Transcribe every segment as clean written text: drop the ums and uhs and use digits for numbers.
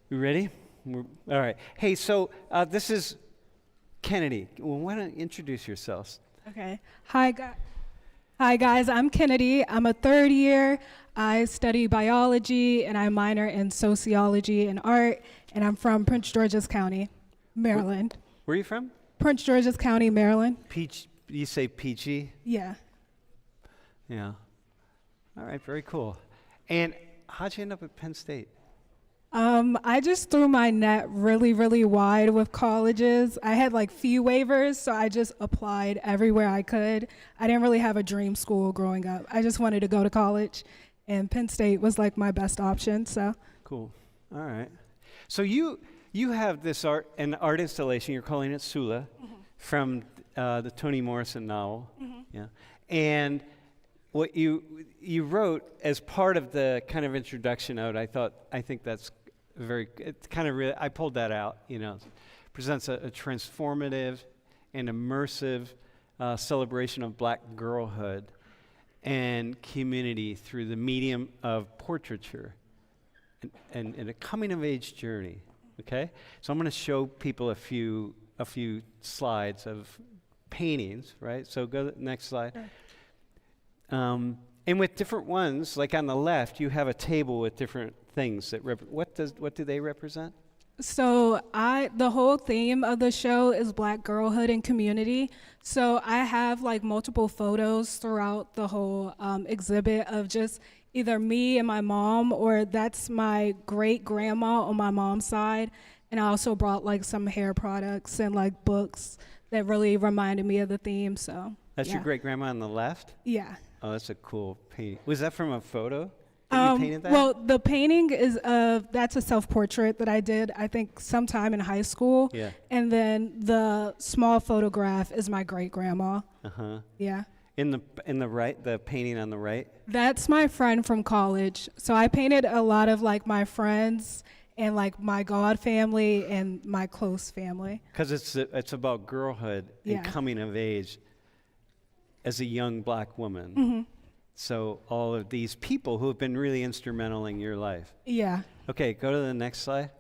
You ready? All right. Hey, so this is Kennedy. Well, why don't you introduce yourselves? Okay. Hi guys, I'm Kennedy. I'm a third year. I study biology and I minor in sociology and art, and I'm from Prince George's County, Maryland. Where are you from? Prince George's County, Maryland. Peach. You say peachy? Yeah. Yeah. All right. Very cool. And how'd you end up at Penn State? I just threw my net really, really wide with colleges. I had like few waivers, so I just applied everywhere I could. I didn't really have a dream school growing up. I just wanted to go to college, and Penn State was like my best option. So Cool. All right. So you have this an art installation. You're calling it Sula, from the Toni Morrison novel. Yeah. And what you wrote as part of the kind of introduction note, I think that's it's kind of really, I pulled that out, presents a transformative and immersive celebration of black girlhood and community through the medium of portraiture and a coming of age journey. Okay? So I'm going to show people a few slides of paintings, right? So go to the next slide. Sure. And with different ones, like on the left, you have a table with different things that what do they represent? So the whole theme of the show is black girlhood and community. So I have like multiple photos throughout the whole exhibit of just either me and my mom, or that's my great grandma on my mom's side. And I also brought like some hair products and like books that really reminded me of the theme. So that's your great grandma on the left? Yeah. Oh, that's a cool painting. Was that from a photo that you painted that? Well, the painting is that's a self-portrait that I did, I think, sometime in high school. Yeah. And then the small photograph is my great-grandma. Uh-huh. Yeah. In the right, the painting on the right? That's my friend from college. So I painted a lot of, like, my friends and, like, my God family and my close family. Because it's about girlhood and coming of age as a young black woman. Mm-hmm. So all of these people who have been really instrumental in your life. Yeah. Okay, go to the next slide.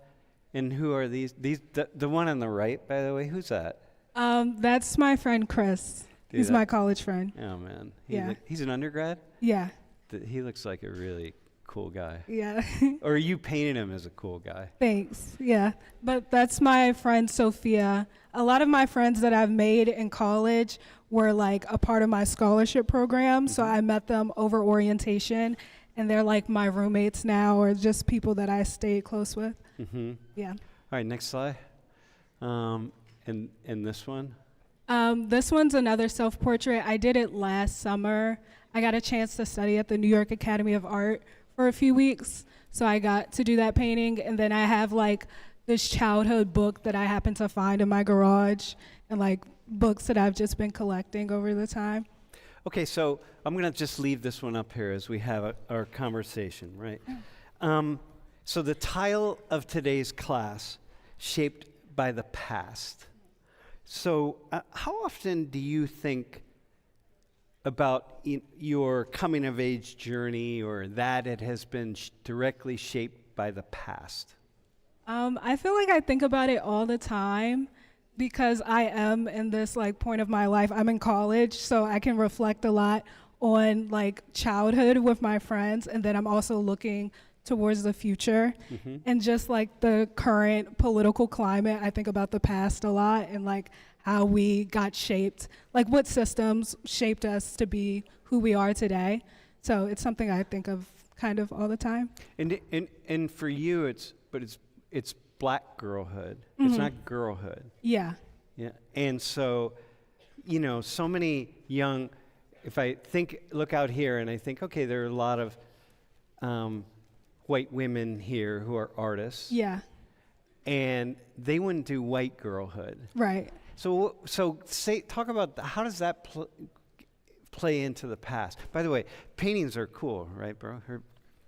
And who are these? The one on the right, by the way, who's that? That's my friend Chris. He's my college friend. Oh, man. He's an undergrad? Yeah. He looks like a really cool guy. Yeah. Or you painted him as a cool guy. Thanks. Yeah. But that's my friend Sophia. A lot of my friends that I've made in college were like a part of my scholarship program. Mm-hmm. So I met them over orientation, and they're like my roommates now, or just people that I stayed close with. Mm-hmm. Yeah. All right, next slide. And this one? This one's another self-portrait. I did it last summer. I got a chance to study at the New York Academy of Art for a few weeks, so I got to do that painting. And then I have like this childhood book that I happened to find in my garage, and like books that I've just been collecting over the time. Okay, so I'm going to just leave this one up here as we have our conversation, right? So the title of today's class, Shaped by the Past. So how often do you think about your coming of age journey, or that it has been directly shaped by the past? I feel like I think about it all the time, because I am in this like point of my life. I'm in college, so I can reflect a lot on like childhood with my friends, and then I'm also looking towards the future. Mm-hmm. And just like the current political climate, I think about the past a lot, and like how we got shaped, like what systems shaped us to be who we are today. So it's something I think of kind of all the time. And for you, it's black girlhood. Mm-hmm. It's not girlhood. Yeah. Yeah. And so, so many young, if I look out here and I think, okay, there are a lot of white women here who are artists. Yeah. And they wouldn't do white girlhood. Right. So talk about how does that play into the past? By the way, paintings are cool, right, bro?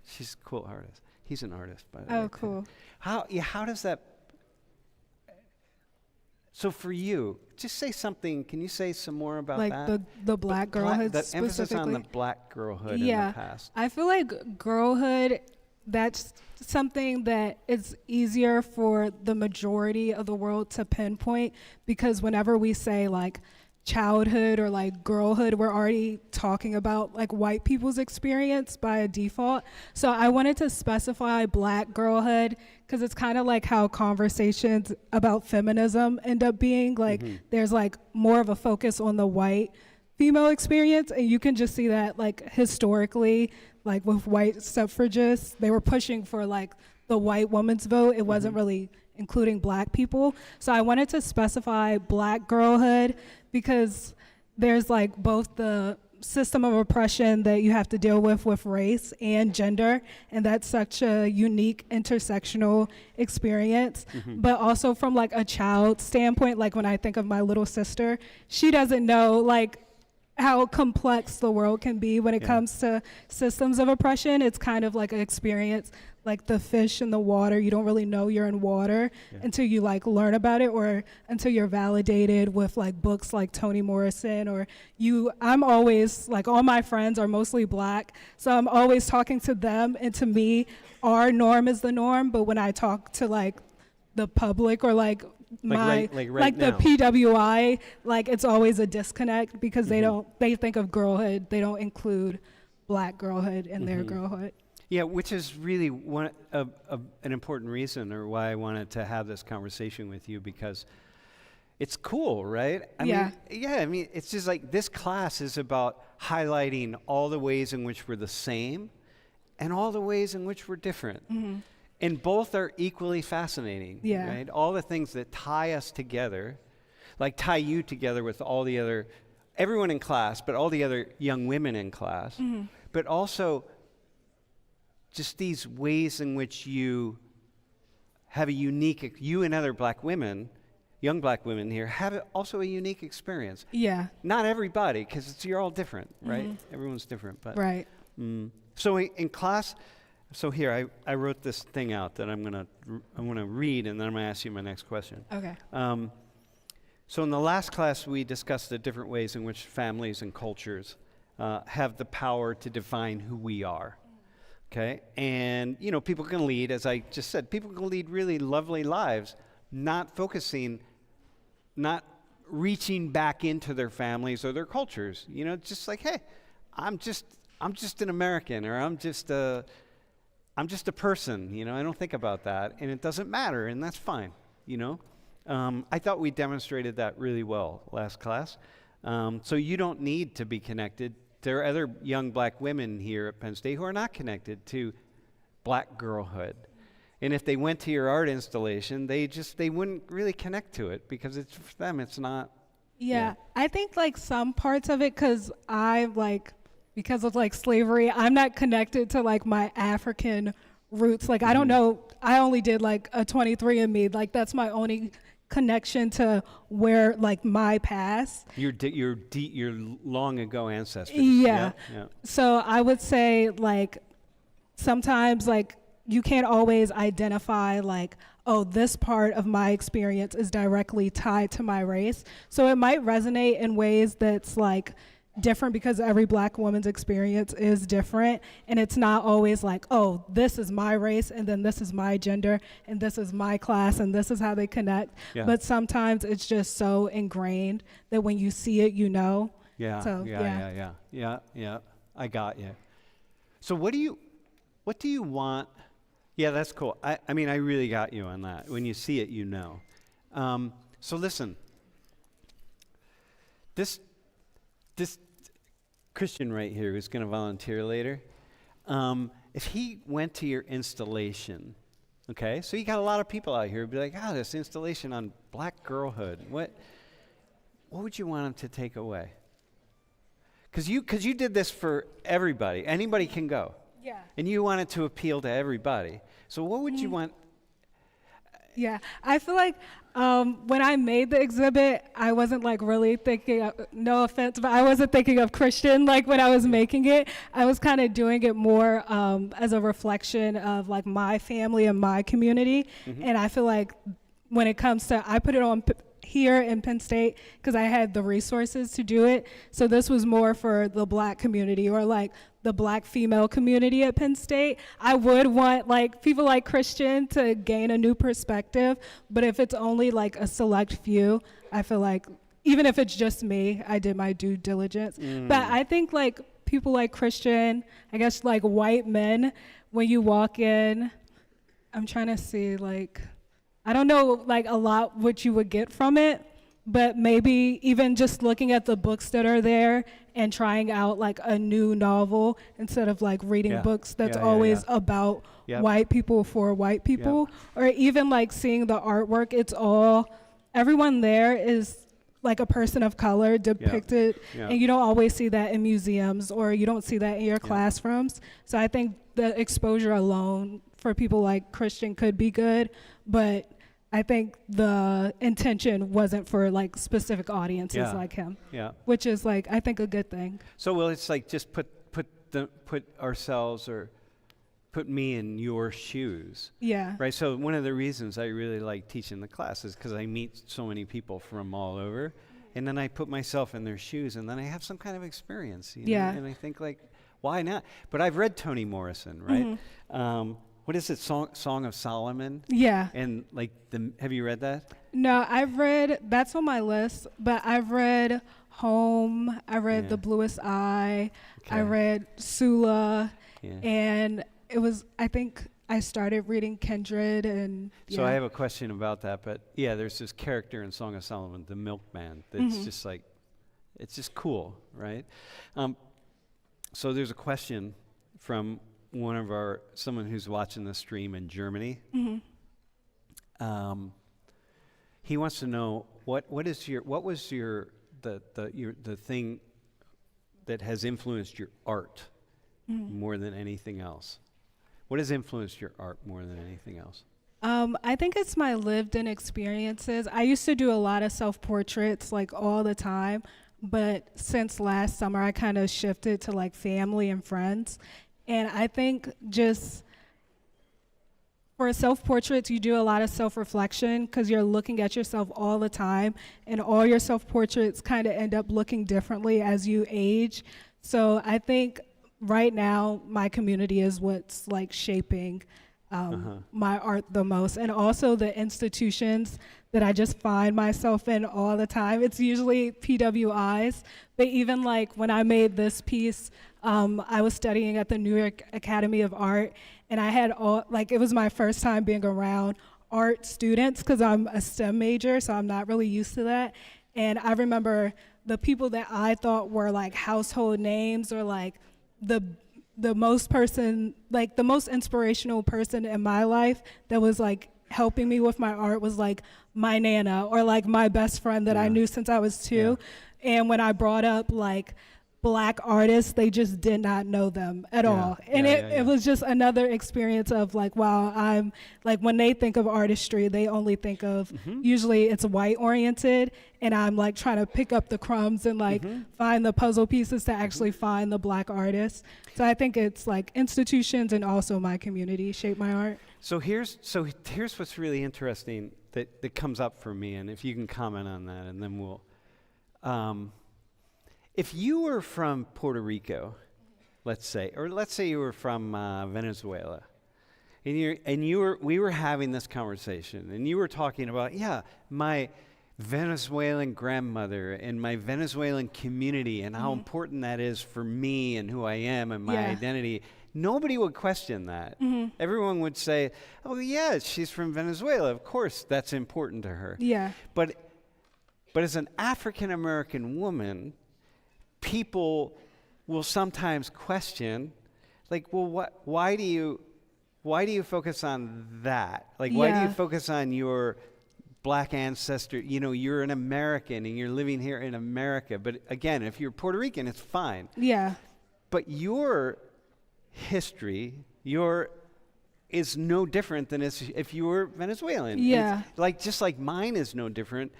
She's a cool artist. He's an artist, by the way. Oh, cool. How does that? So for you, just say something. Can you say some more about that? Like the black girlhood the specifically? emphasis on the black girlhood in the past. I feel like girlhood that's something that it's easier for the majority of the world to pinpoint, because whenever we say like childhood or like girlhood, we're already talking about like white people's experience by a default. So I wanted to specify Black girlhood because it's kind of like how conversations about feminism end up being. Like there's like more of a focus on the white female experience, and you can just see that like historically, like with white suffragists, they were pushing for like the white woman's vote. It wasn't really including Black people. So I wanted to specify Black girlhood because there's like both the system of oppression that you have to deal with race and gender, and that's such a unique intersectional experience. But also from like a child standpoint, like when I think of my little sister, she doesn't know like how complex the world can be when it comes to systems of oppression. It's kind of like an experience like the fish in the water. You don't really know you're in water until you like learn about it, or until you're validated with like books like Toni Morrison, or I'm always like, all my friends are mostly Black, so I'm always talking to them, and to me our norm is the norm. But when I talk to like the public or like right the now. PWI, like it's always a disconnect because they think of girlhood, they don't include Black girlhood in their girlhood. Yeah, which is really one of an important reason, or why I wanted to have this conversation with you, because it's cool, right? I mean, it's just like this class is about highlighting all the ways in which we're the same and all the ways in which we're different. And both are equally fascinating, right? All the things that tie us together, like tie you together with everyone in class, but all the other young women in class, but also just these ways in which you have you and other Black women, young Black women here, have also a unique experience. Yeah. Not everybody, because you're all different, right? Everyone's different, but. Right. So in class, so here, I wrote this thing out that I'm gonna read, and then I'm gonna ask you my next question. Okay. So in the last class, we discussed the different ways in which families and cultures have the power to define who we are. Okay, and people can lead, as I just said, people can lead really lovely lives, not reaching back into their families or their cultures. Just like, hey, I'm just an American, or I'm just a person. I don't think about that, and it doesn't matter, and that's fine. I thought we demonstrated that really well last class. So you don't need to be connected. There are other young Black women here at Penn State who are not connected to Black girlhood. And if they went to your art installation, they wouldn't really connect to it, because for them, it's not. Yeah, I think like some parts of it, because because of like slavery, I'm not connected to like my African roots. Like I don't know, I only did like a 23andMe. Like that's my only connection to where like my past. Your long ago ancestors. Yeah. So I would say like sometimes like you can't always identify like, oh, this part of my experience is directly tied to my race. So it might resonate in ways that's like different, because every Black woman's experience is different, and it's not always like, oh, this is my race, and then this is my gender, and this is my class, and this is how they connect. But sometimes it's just so ingrained that when you see it, Yeah. I got you. So what do you want? Yeah, that's cool. I mean, I really got you on that. When you see it, So listen, this Christian right here, who's going to volunteer later, if he went to your installation, okay, so you got a lot of people out here who'd be like, this installation on Black girlhood, what would you want him to take away? Because you did this for everybody. Anybody can go. Yeah. And you wanted to appeal to everybody. So what would you want? Yeah, I feel like when I made the exhibit, I wasn't like really thinking of, no offense, but I wasn't thinking of Christian like when I was making it. I was kind of doing it more as a reflection of like my family and my community. And I feel like when it comes to, I put it on here in Penn State because I had the resources to do it. So this was more for the Black community, or like the Black female community at Penn State. I would want like people like Christian to gain a new perspective, but if it's only like a select few, I feel like even if it's just me, I did my due diligence. But I think like people like Christian, I guess like white men, when you walk in, I'm trying to see like, I don't know like a lot what you would get from it, but maybe even just looking at the books that are there and trying out like a new novel instead of like reading books that's always about white people for white people, or even like seeing the artwork, it's all, everyone there is like a person of color depicted, and you don't always see that in museums, or you don't see that in your classrooms. So I think the exposure alone for people like Christian could be good, but I think the intention wasn't for like specific audiences like him, which is like, I think, a good thing. So, well, it's like just put ourselves, or put me in your shoes. Yeah. Right. So one of the reasons I really like teaching the class is because I meet so many people from all over, and then I put myself in their shoes, and then I have some kind of experience. You know? And I think like, why not? But I've read Toni Morrison, right? What is it? Song of Solomon? Yeah. And like have you read that? No, I've read, that's on my list, but I've read Home, I read The Bluest Eye, I read Sula, and it was, I think I started reading Kindred, and So I have a question about that, but there's this character in Song of Solomon, the milkman, that's just like, it's just cool, right? So there's a question from someone who's watching the stream in Germany. He wants to know what was the thing that has influenced your art more than anything else? What has influenced your art more than anything else? I think it's my lived-in experiences. I used to do a lot of self-portraits like all the time, but since last summer I kind of shifted to like family and friends. And I think just for self-portraits, you do a lot of self-reflection because you're looking at yourself all the time, and all your self-portraits kind of end up looking differently as you age. So I think right now my community is what's like shaping my art the most, and also the institutions that I just find myself in all the time. It's usually PWIs, but even like when I made this piece, I was studying at the New York Academy of Art, and I had it was my first time being around art students because I'm a STEM major, so I'm not really used to that. And I remember the people that I thought were like household names, or like the most inspirational person in my life that was like helping me with my art was like my Nana, or like my best friend that I knew since I was 2. And when I brought up like Black artists, they just did not know them at all. And it was just another experience of like, wow, I'm like, when they think of artistry, they only think of, usually it's white oriented, and I'm like trying to pick up the crumbs and like find the puzzle pieces to actually find the Black artists. So I think it's like institutions and also my community shape my art. So here's what's really interesting that comes up for me, and if you can comment on that, and then we'll, if you were from Puerto Rico, let's say you were from Venezuela, and we were having this conversation, and you were talking about, my Venezuelan grandmother and my Venezuelan community and how important that is for me and who I am and my identity. Nobody would question that. Everyone would say, oh yeah, she's from Venezuela. Of course, that's important to her. Yeah. But as an African American woman, people will sometimes question, like, well, why do you focus on that? Like, why do you focus on your Black ancestor? You know, you're an American and you're living here in America. But again, if you're Puerto Rican, it's fine. Yeah. But your history, is no different than if you were Venezuelan. Yeah. Just like mine is no different,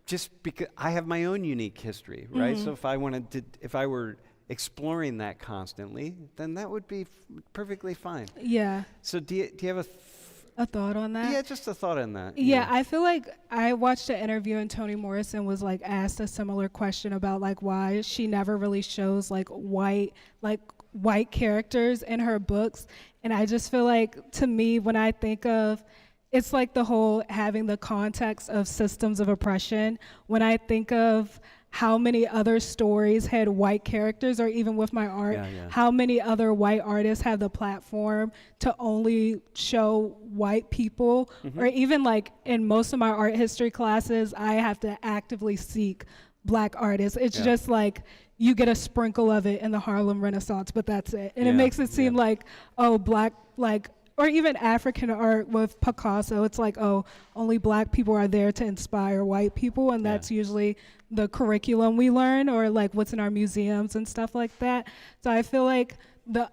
just because I have my own unique history, right? So if I were exploring that constantly, then that would be perfectly fine. Yeah. So do you have a thought on that? Yeah, just a thought on that. Yeah, I feel like I watched an interview and Toni Morrison was like asked a similar question about like why she never really shows like white, like white characters in her books. And I just feel like, to me, when I think of, it's like the whole having the context of systems of oppression. When I think of how many other stories had white characters, or even with my art, how many other white artists have the platform to only show white people, or even like in most of my art history classes, I have to actively seek black artists. It's just like, you get a sprinkle of it in the Harlem Renaissance, but that's it. And it makes it seem like, oh, black, like, or even African art with Picasso, it's like, oh, only black people are there to inspire white people, and that's usually the curriculum we learn, or like what's in our museums and stuff like that. So I feel like the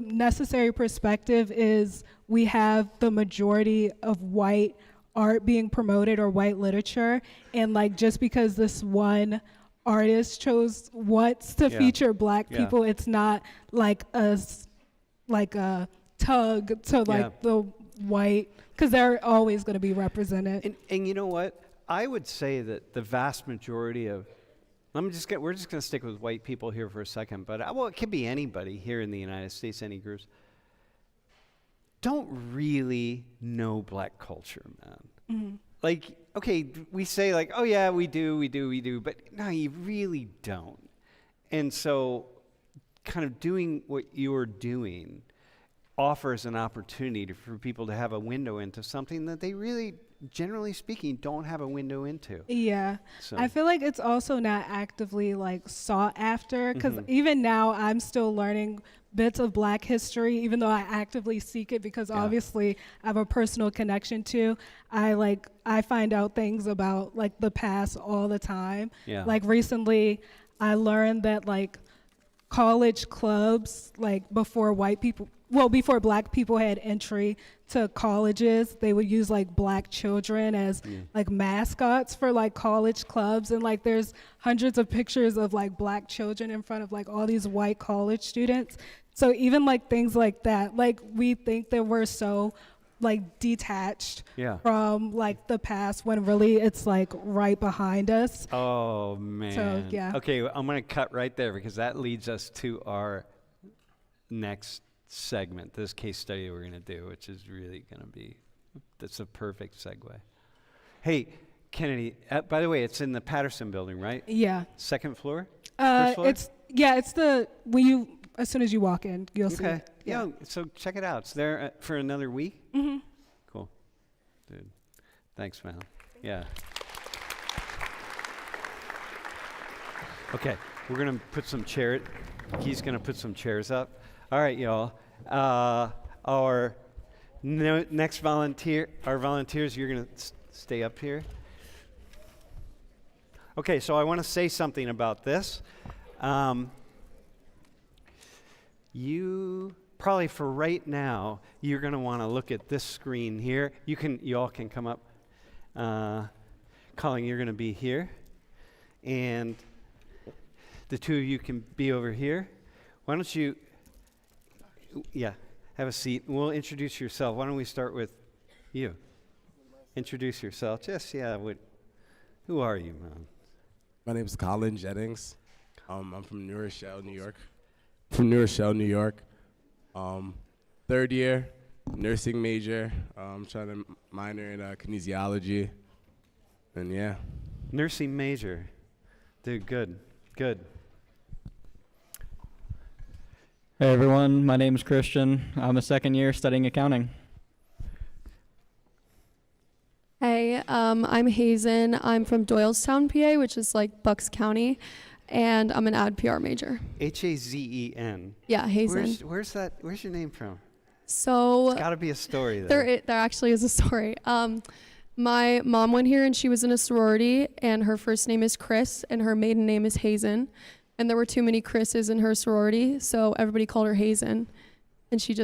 necessary perspective is we have the majority of white art being promoted, or white literature, and like just because this one artist chose once to feature black people, it's not like a tug to like the white, because they're always going to be represented. And you know what? I would say that the vast majority of, we're just going to stick with white people here for a second, but well, it could be anybody here in the United States, any groups, don't really know black culture, man. Like, okay, we say like, oh yeah, we do, but no, you really don't. And so kind of doing what you're doing offers an opportunity for people to have a window into something that they really, generally speaking, don't have a window into. Yeah. So. I feel like it's also not actively like sought after, because even now I'm still learning bits of black history, even though I actively seek it, because obviously I have a personal connection to. I find out things about like the past all the time. Like recently I learned that like college clubs, like before black people had entry to colleges, they would use like black children as like mascots for like college clubs, and like there's hundreds of pictures of like black children in front of like all these white college students. So even like things like that, like we think that we're so like detached from like the past, when really it's like right behind us. Oh man. So Okay, I'm going to cut right there, because that leads us to our next segment, this case study we're going to do, which is really going to be, that's a perfect segue. Hey, Kennedy, by the way, it's in the Patterson building, right? Yeah. Second floor? First floor? It's as soon as you walk in, you'll see it. Yeah, so check it out. It's there for another week? Cool. Dude, thanks, man. Yeah. Okay, we're going to put some chairs, he's going to put some chairs up. All right, y'all. Our next volunteers, you're going to stay up here. Okay, so I want to say something about this. You probably, for right now, you're going to want to look at this screen here. You all can come up. Colin, you're going to be here, and the two of you can be over here. Why don't you? Have a seat. We'll introduce yourself. Why don't we start with you? Introduce yourself. Who are you, man? My name is Colin Jennings. I'm from New Rochelle, New York. From New Rochelle, New York. Third year, nursing major. I'm trying to minor in kinesiology. And yeah. Nursing major. Dude, good. Hey everyone, my name is Christian. I'm a second year studying accounting. Hey, I'm Hazen. I'm from Doylestown, PA, which is like Bucks County, and I'm an ad PR major. Hazen. Yeah, Hazen. Where's that? Where's your name from? So it's got to be a story there. There actually is a story. My mom went here and she was in a sorority, and her first name is Chris and her maiden name is Hazen. And there were too many Chris's in her sorority, so everybody called her Hazen. And she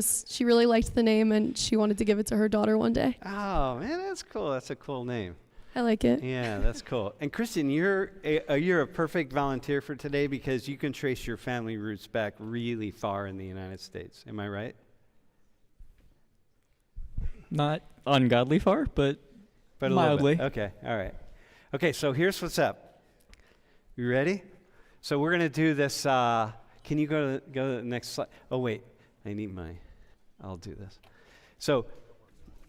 really liked the name, and she wanted to give it to her daughter one day. Oh, man, that's cool. That's a cool name. I like it. Yeah, that's cool. And Christian, you're a perfect volunteer for today, because you can trace your family roots back really far in the United States. Am I right? Not ungodly far, but a mildly. Little bit. Okay, all right. Okay, so here's what's up. You ready? So we're going to do this Can you go to the next slide? Oh, wait. I'll do this. So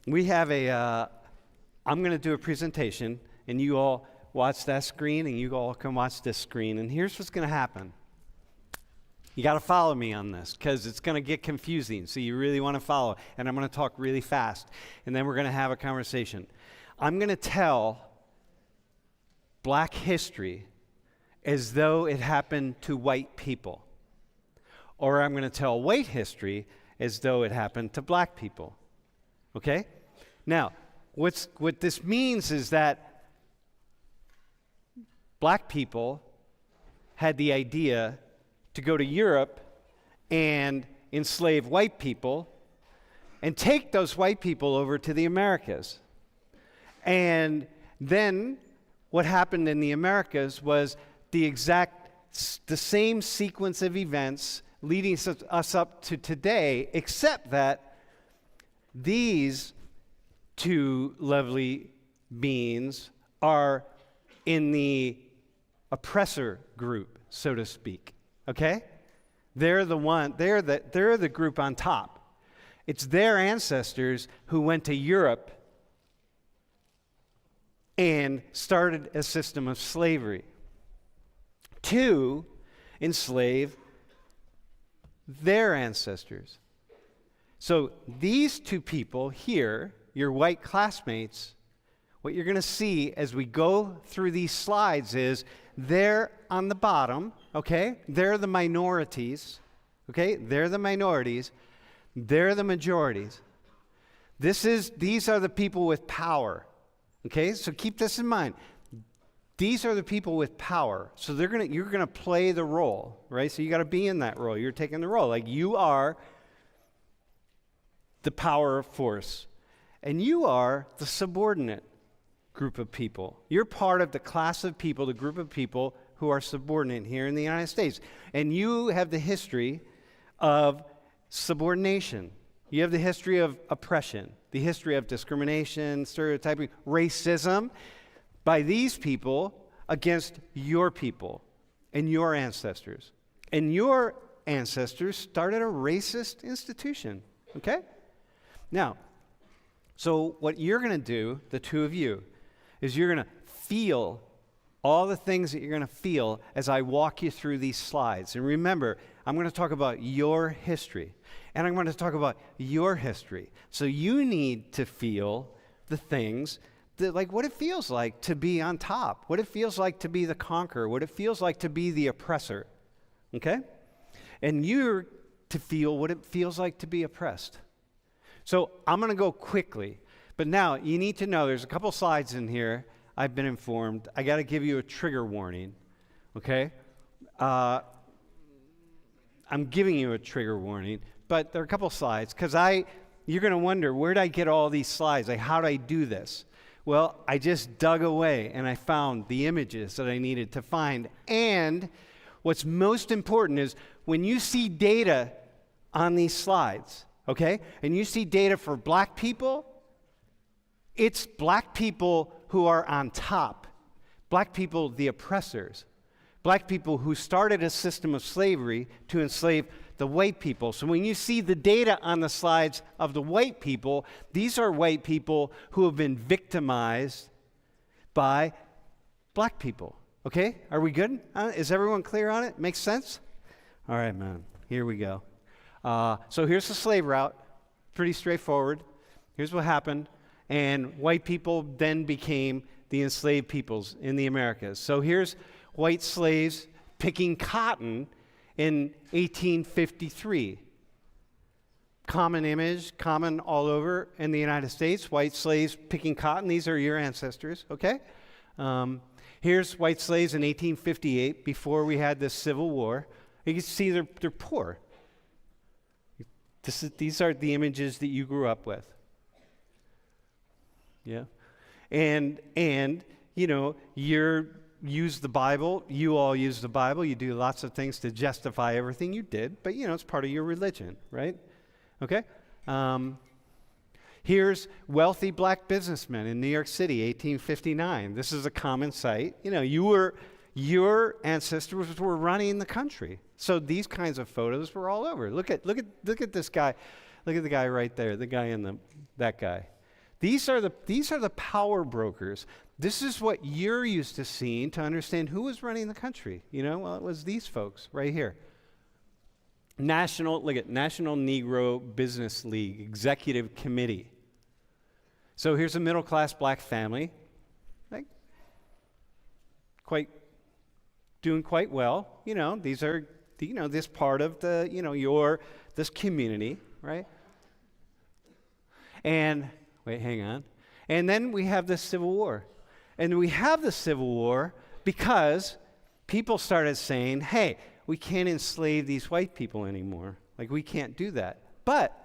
we have I'm going to do a presentation, and you all watch that screen, and you all can watch this screen. And here's what's going to happen. You got to follow me on this because it's going to get confusing. So you really want to follow. And I'm going to talk really fast. And then we're going to have a conversation. I'm going to tell black history as though it happened to white people. Or I'm going to tell white history as though it happened to black people. Okay? Now, what this means is that black people had the idea to go to Europe and enslave white people and take those white people over to the Americas. And then what happened in the Americas was the same sequence of events leading us up to today, except that these two lovely beings are in the oppressor group, so to speak. Okay? They're the group on top. It's their ancestors who went to Europe and started a system of slavery to enslave their ancestors. So these two people here, your white classmates, what you're going to see as we go through these slides is they're on the bottom, okay? They're the minorities, okay? They're the minorities. They're the majorities. These are the people with power, okay? So keep this in mind. These are the people with power. So you're going to play the role, right? So you got to be in that role. You're taking the role. Like you are the power force. And you are the subordinate group of people. You're part of the class of people, the group of people who are subordinate here in the United States. And you have the history of subordination. You have the history of oppression, the history of discrimination, stereotyping, racism by these people against your people and your ancestors. And your ancestors started a racist institution, okay? Now, so what you're going to do, the two of you, is you're going to feel all the things that you're going to feel as I walk you through these slides. And remember, I'm going to talk about your history, and I'm going to talk about your history. So you need to feel the things that, like what it feels like to be on top, what it feels like to be the conqueror, what it feels like to be the oppressor, okay? And you're to feel what it feels like to be oppressed. So I'm going to go quickly. But now, you need to know, there's a couple slides in here, I've been informed. I got to give you a trigger warning, okay? I'm giving you a trigger warning, but there are a couple slides, because you're going to wonder, where did I get all these slides? Like, how did I do this? Well, I just dug away, and I found the images that I needed to find. And what's most important is, when you see data on these slides, okay, and you see data for black people, it's black people who are on top, black people, the oppressors, black people who started a system of slavery to enslave the white people. So when you see the data on the slides of the white people, these are white people who have been victimized by black people. Okay? Are we good? Is everyone clear on it? Makes sense? All right, man. Here we go. So here's the slave route. Pretty straightforward. Here's what happened. And white people then became the enslaved peoples in the Americas. So here's white slaves picking cotton in 1853. Common image, common all over in the United States. White slaves picking cotton. These are your ancestors, okay? Here's white slaves in 1858, before we had this Civil War. You can see they're poor. These are the images that you grew up with. Yeah. And you know, you use the Bible. You all use the Bible. You do lots of things to justify everything you did, but you know, it's part of your religion, right? Okay? Here's wealthy black businessmen in New York City, 1859. This is a common sight. You know, you your ancestors were running the country. So these kinds of photos were all over. Look at this guy. Look at the guy right there. The guy in that guy. These are the power brokers. This is what you're used to seeing to understand who was running the country. Well, it was these folks right here. National Negro Business League Executive Committee. So here's a middle-class black family, like doing quite well. These are this part of the this community, right? And wait, hang on. And then we have the Civil War. And we have the Civil War because people started saying, hey, we can't enslave these white people anymore. Like, we can't do that. But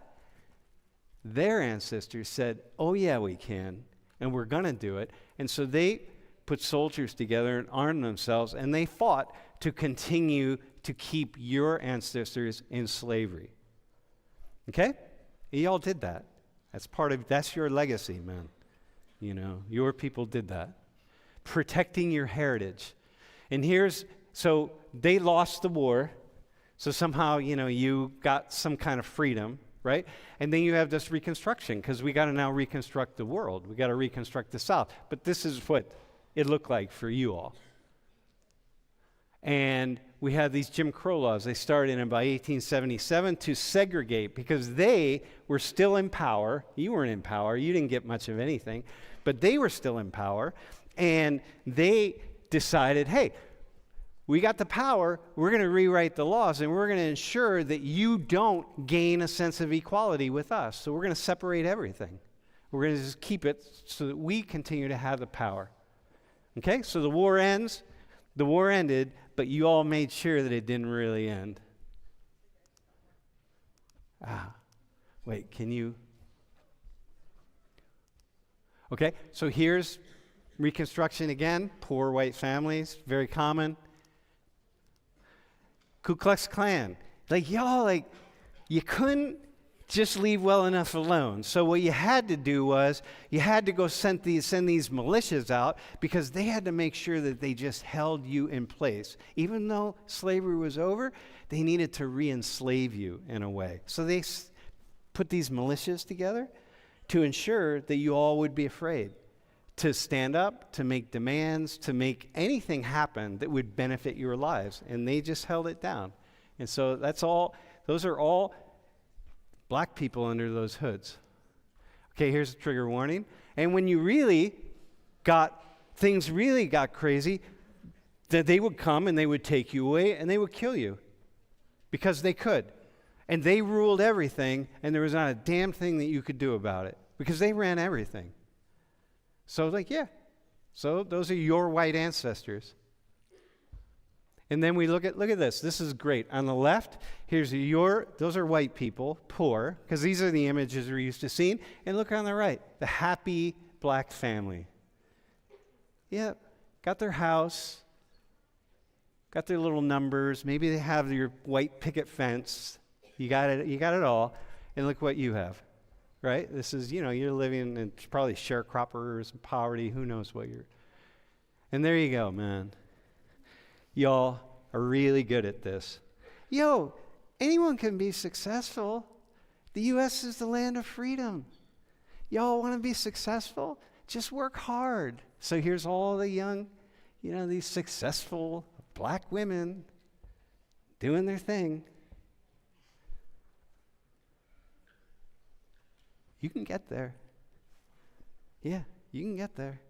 their ancestors said, oh, yeah, we can, and we're going to do it. And so they put soldiers together and armed themselves, and they fought to continue to keep your ancestors in slavery. Okay? Y'all did that. That's your legacy, man. Your people did that. Protecting your heritage. And so they lost the war. So somehow, you got some kind of freedom, right? And then you have this reconstruction, because we got to now reconstruct the world. We got to reconstruct the South. But this is what it looked like for you all. And we had these Jim Crow laws. They started in about 1877 to segregate, because they were still in power. You weren't in power. You didn't get much of anything. But they were still in power. And they decided, hey, we got the power. We're going to rewrite the laws, and we're going to ensure that you don't gain a sense of equality with us. So we're going to separate everything. We're going to just keep it so that we continue to have the power. Okay? So the war ends. The war ended, but you all made sure that it didn't really end. Wait, can you? Okay, so here's Reconstruction again. Poor white families, very common. Ku Klux Klan. You couldn't just leave well enough alone. So what you had to do was you had to go send these militias out, because they had to make sure that they just held you in place. Even though slavery was over, they needed to re-enslave you in a way. So they put these militias together to ensure that you all would be afraid to stand up, to make demands, to make anything happen that would benefit your lives. And they just held it down. And so those are all black people under those hoods. Okay, here's a trigger warning. And when things really got crazy, that they would come and they would take you away and they would kill you, because they could. And they ruled everything, and there was not a damn thing that you could do about it, because they ran everything. So so those are your white ancestors. And then we look at this. This is great. On the left, those are white people, poor, because these are the images we're used to seeing. And look on the right, the happy black family. Yeah, got their house, got their little numbers. Maybe they have your white picket fence. You got it all. And look what you have, right? This is, you're living in probably sharecroppers, poverty, who knows what you're. And there you go, man. Y'all are really good at this. Anyone can be successful. The U.S. is the land of freedom. Y'all want to be successful? Just work hard. So here's all the young, these successful black women doing their thing. You can get there. Yeah, you can get there.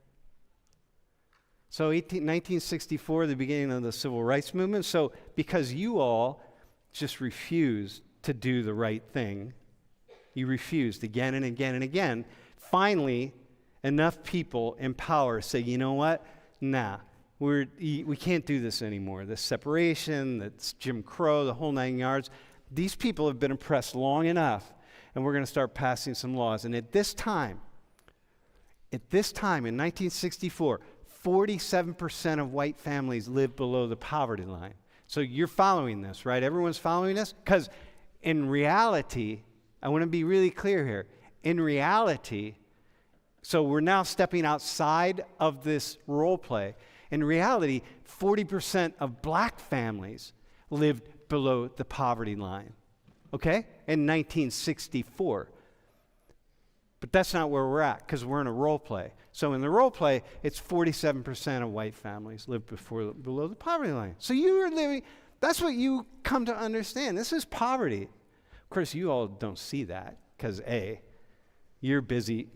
So 1964, the beginning of the Civil Rights Movement. So because you all just refused to do the right thing, you refused again and again and again, finally, enough people in power say, you know what? Nah, we can't do this anymore. The separation, that's Jim Crow, the whole 9 yards. These people have been oppressed long enough, and we're going to start passing some laws. And at this time in 1964, 47% of white families live below the poverty line. So you're following this, right? Everyone's following this? Because in reality, I want to be really clear here. In reality, so we're now stepping outside of this role play. In reality, 40% of black families lived below the poverty line, okay, in 1964. But that's not where we're at, because we're in a role play. So in the role play, it's 47% of white families live below the poverty line. So you are living, that's what you come to understand. This is poverty. Of course, you all don't see that, because A, you're busy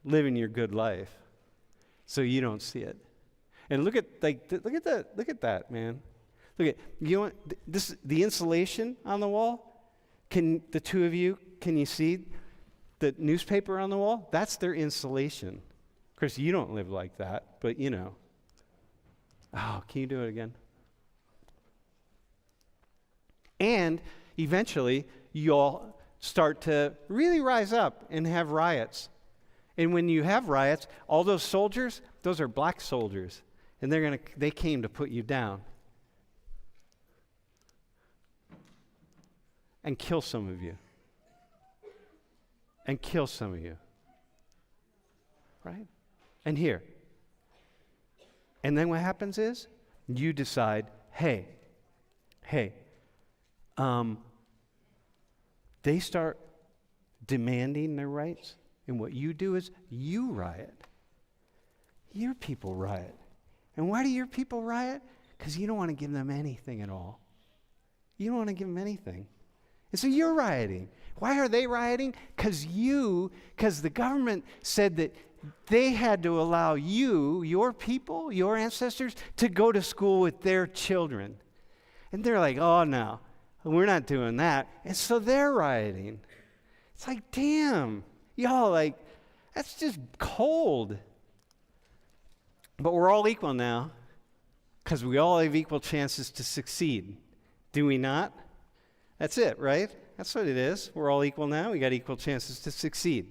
living your good life, so you don't see it. And look at that, man. Look at, you know what, the insulation on the wall. Can the two of you, can you see the newspaper on the wall? That's their insulation. Of course, you don't live like that, but you know. Oh, can you do it again? And eventually, you'll start to really rise up and have riots. And when you have riots, all those soldiers, those are black soldiers, and they came to put you down and kill some of you. And kill some of you. Right? And here. And then what happens is you decide, hey, they start demanding their rights, and what you do is you riot. Your people riot. And why do your people riot? Because you don't want to give them anything at all. You don't want to give them anything. And so you're rioting. Why are they rioting? Because the government said that they had to allow you, your people, your ancestors, to go to school with their children. And they're like, oh, no, we're not doing that. And so they're rioting. It's like, damn, y'all, like, that's just cold. But we're all equal now, because we all have equal chances to succeed. Do we not? That's it, right? That's what it is. We're all equal now. We got equal chances to succeed.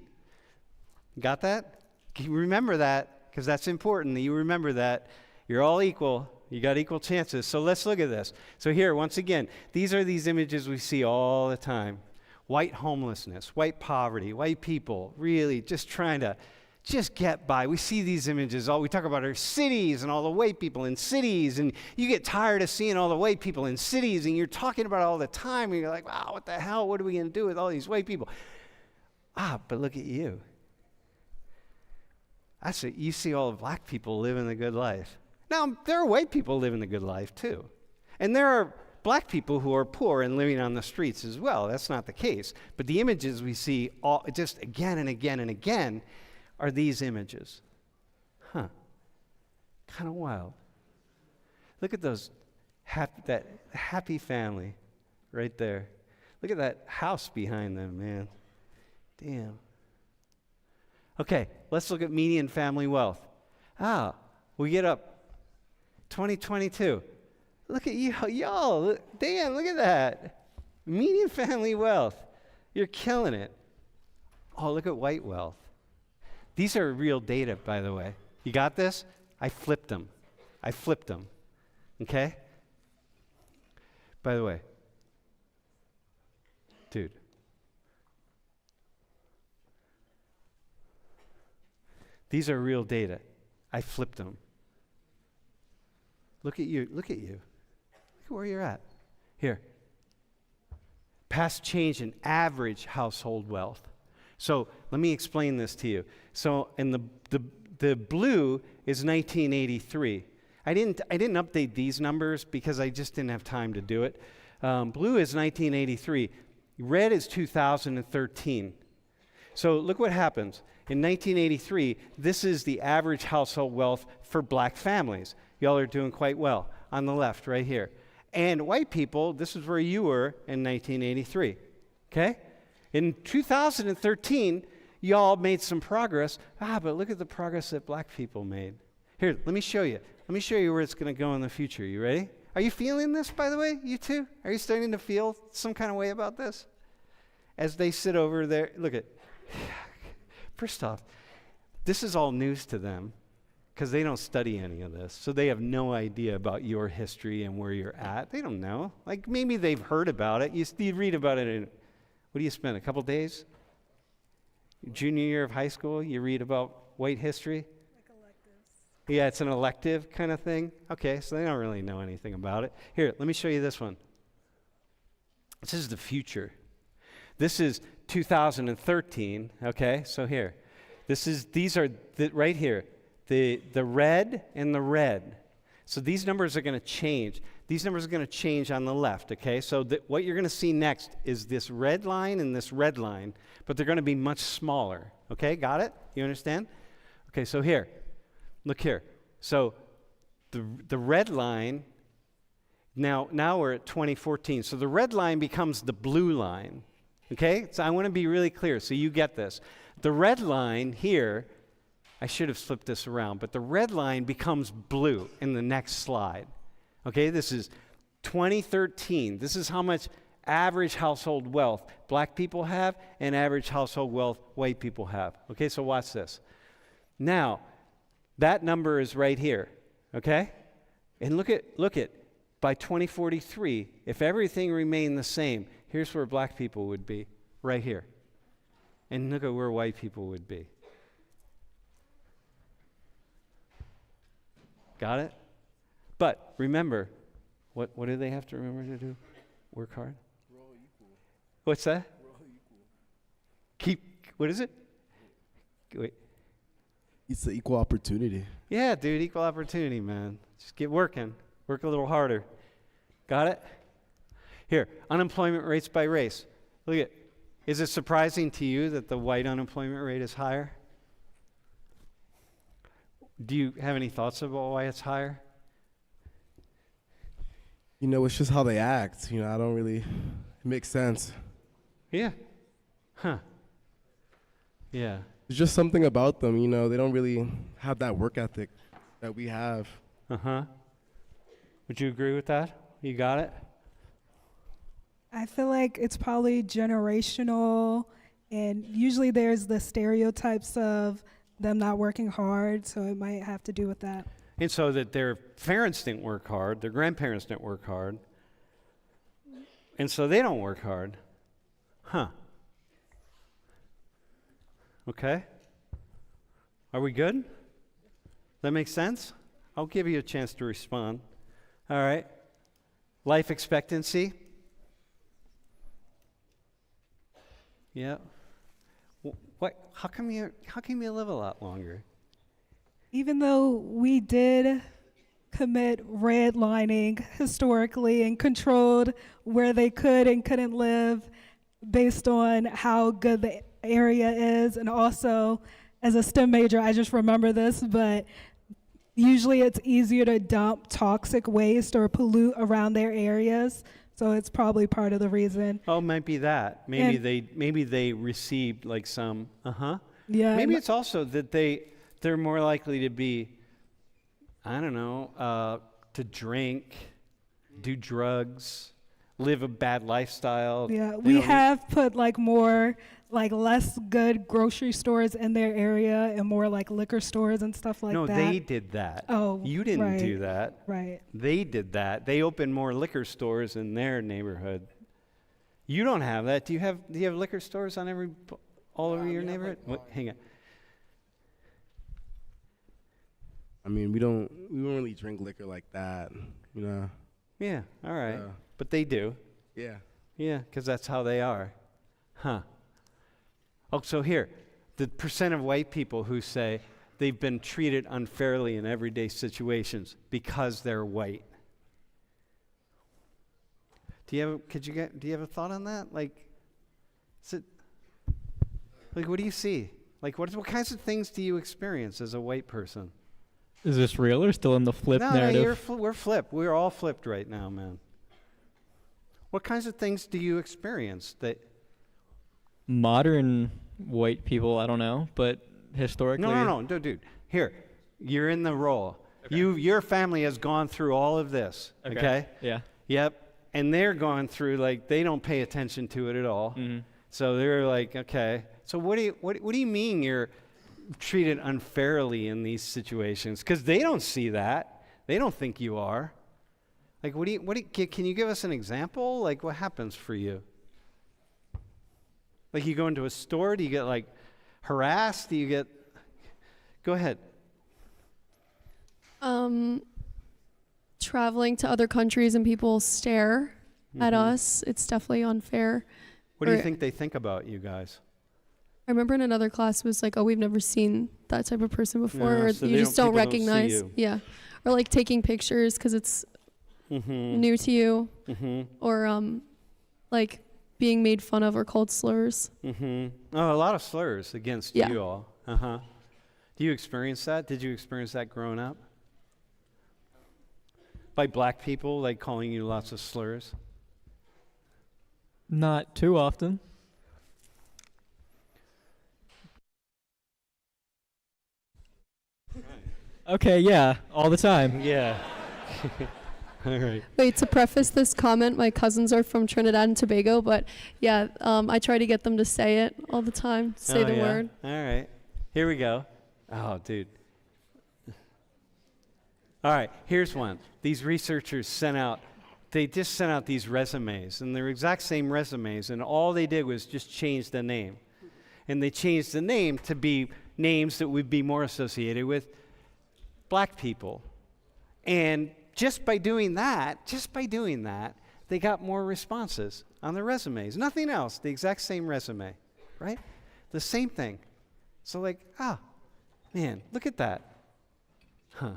Got that? You remember that, because that's important that you remember that. You're all equal. You got equal chances. So let's look at this. So here, once again, these are these images we see all the time. White homelessness, white poverty, white people really just trying to just get by. We see these images. We talk about our cities and all the white people in cities, and you get tired of seeing all the white people in cities, and you're talking about it all the time, and you're like, wow, what the hell? What are we going to do with all these white people? But look at you. That's it. You see all the black people living the good life. Now, there are white people living the good life, too. And there are black people who are poor and living on the streets as well. That's not the case. But the images we see just again and again and again are these images. Kind of wild. Look at that happy family right there. Look at that house behind them, man. Damn. Okay, let's look at median family wealth. We get up 2022. Look at y'all. Damn, look at that. Median family wealth. You're killing it. Oh, look at white wealth. These are real data, by the way. You got this? I flipped them. Okay? By the way, dude. These are real data. I flipped them. Look at you. Look at where you're at. Here. Past change in average household wealth. So let me explain this to you. So in the blue is 1983. I didn't update these numbers because I just didn't have time to do it. Blue is 1983. Red is 2013. So look what happens. In 1983, this is the average household wealth for black families. Y'all are doing quite well on the left right here. And white people, this is where you were in 1983. Okay? In 2013, y'all made some progress. But look at the progress that black people made. Here, let me show you. Let me show you where it's going to go in the future. You ready? Are you feeling this, by the way, you two? Are you starting to feel some kind of way about this? As they sit over there, look at. First off, this is all news to them because they don't study any of this. So they have no idea about your history and where you're at. They don't know. Like maybe they've heard about it. You read about it in, what do you spend, a couple days? Junior year of high school, you read about white history? Like electives. Yeah, it's an elective kind of thing. Okay, so they don't really know anything about it. Here, let me show you this one. This is the future. This is 2013, okay? So here. These are right here. The red and the red. So these numbers are going to change. These numbers are going to change on the left, okay? So what you're going to see next is this red line and this red line, but they're going to be much smaller, okay? Got it? You understand? Okay, so here. Look here. So the red line, now we're at 2014. So the red line becomes the blue line, okay? So I want to be really clear so you get this. The red line here, I should have flipped this around, but the red line becomes blue in the next slide. Okay, this is 2013. This is how much average household wealth black people have and average household wealth white people have. Okay, so watch this. Now, that number is right here, okay? And look at by 2043, if everything remained the same, here's where black people would be, right here. And look at where white people would be. Got it? But remember, what do they have to remember to do? Work hard? We're all equal. What's that? We're all equal. What is it? Wait. It's the equal opportunity. Yeah, dude, equal opportunity, man. Just get working. Work a little harder. Got it? Here, unemployment rates by race. Look at, is it surprising to you that the white unemployment rate is higher? Do you have any thoughts about why it's higher? You know, it's just how they act. You know, I don't really, it makes sense. Yeah. Huh. Yeah. There's just something about them, you know, they don't really have that work ethic that we have. Uh-huh. Would you agree with that? You got it? I feel like it's probably generational, and usually there's the stereotypes of them not working hard, so it might have to do with that. And so that their parents didn't work hard, their grandparents didn't work hard, and so they don't work hard. Huh. Okay. Are we good? That makes sense? I'll give you a chance to respond. All right. Life expectancy. Yeah. What? How come you live a lot longer? Even though we did commit redlining historically and controlled where they could and couldn't live based on how good the area is, and also as a STEM major, I just remember this, but usually it's easier to dump toxic waste or pollute around their areas, so it's probably part of the reason. Oh, might be that. Maybe they received like some. Yeah. Maybe it's also that they're more likely to be, I don't know, to drink, do drugs, live a bad lifestyle. Yeah, we have put less good grocery stores in their area and more like liquor stores and stuff like that. No, they did that. Oh, you didn't right. do that. Right. They did that. They opened more liquor stores in their neighborhood. You don't have that. Do you have liquor stores on all over your neighborhood? Hang on. I mean, we don't really drink liquor like that, you know. Yeah, all right. But they do. Yeah. Yeah, because that's how they are. Huh. Oh, so here, the percent of white people who say they've been treated unfairly in everyday situations because they're white. Do you have a thought on that? Like, what do you see? Like, what kinds of things do you experience as a white person? Is this real or still in the flip narrative? No, we're flipped. We're all flipped right now, man. What kinds of things do you experience that? Modern white people, I don't know, but historically. No, dude. Here, you're in the role. Okay. Your family has gone through all of this. Okay. Yeah. Yep. And they're going through they don't pay attention to it at all. Mm-hmm. So they're like, okay. So what do you mean you're treated unfairly in these situations? Because they don't see that. They don't think you are. Like, can you give us an example? Like, what happens for you? Like, you go into a store, do you get harassed? Go ahead. Traveling to other countries and people stare at us. It's definitely unfair. What do you Or- think they think about you guys? I remember in another class it was like, oh, we've never seen that type of person before, Yeah, or so you they just don't- don't people don't see recognize. you. Yeah, or like taking pictures because it's Mm-hmm. new to you, Mm-hmm. or like being made fun of or called slurs. Mm-hmm. Oh, a lot of slurs against Yeah. you all. Uh-huh. Do you experience that? Did you experience that growing up? By black people, like calling you lots of slurs? Not too often. Okay, yeah, all the time. Yeah. All right. Wait, to preface this comment, my cousins are from Trinidad and Tobago, but yeah, I try to get them to say it all the time, say Oh, the yeah? word. All right. Here we go. Oh, dude. All right, here's one. These researchers they just sent out these resumes, and they're exact same resumes, and all they did was just change the name. And they changed the name to be names that would be more associated with black people. And just by doing that, they got more responses on their resumes. Nothing else, the exact same resume, right? The same thing. So like, man, look at that. Huh.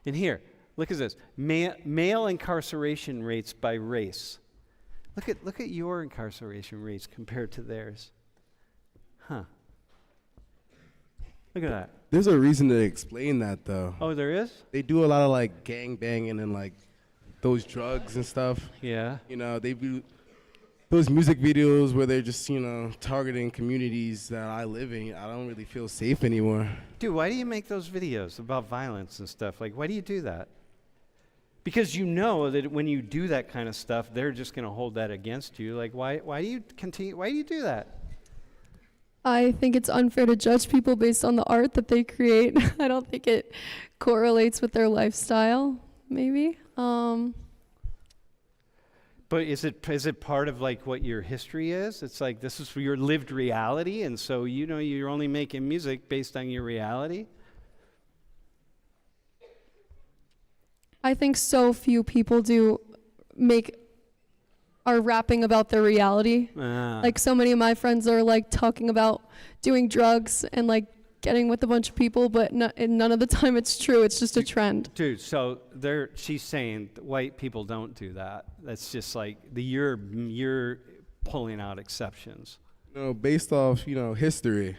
And here, look at this. Male incarceration rates by race. Look at your incarceration rates compared to theirs. Huh. Look at that. There's a reason to explain that, though. Oh, there is? They do a lot of like gang banging and like those drugs and stuff. Yeah. You know, they do those music videos where they're just, targeting communities that I live in. I don't really feel safe anymore. Dude, why do you make those videos about violence and stuff? Like, why do you do that? Because you know that when you do that kind of stuff, they're just going to hold that against you. Like, why do you continue? Why do you do that? I think it's unfair to judge people based on the art that they create. I don't think it correlates with their lifestyle, maybe. But is it part of like what your history is? It's like this is your lived reality, and so you're only making music based on your reality. I think so few people are rapping about their reality. Like so many of my friends are like talking about doing drugs and like getting with a bunch of people, but none of the time it's true. It's just a trend. Dude, so she's saying that white people don't do that. That's just like you're pulling out exceptions. Based off, history,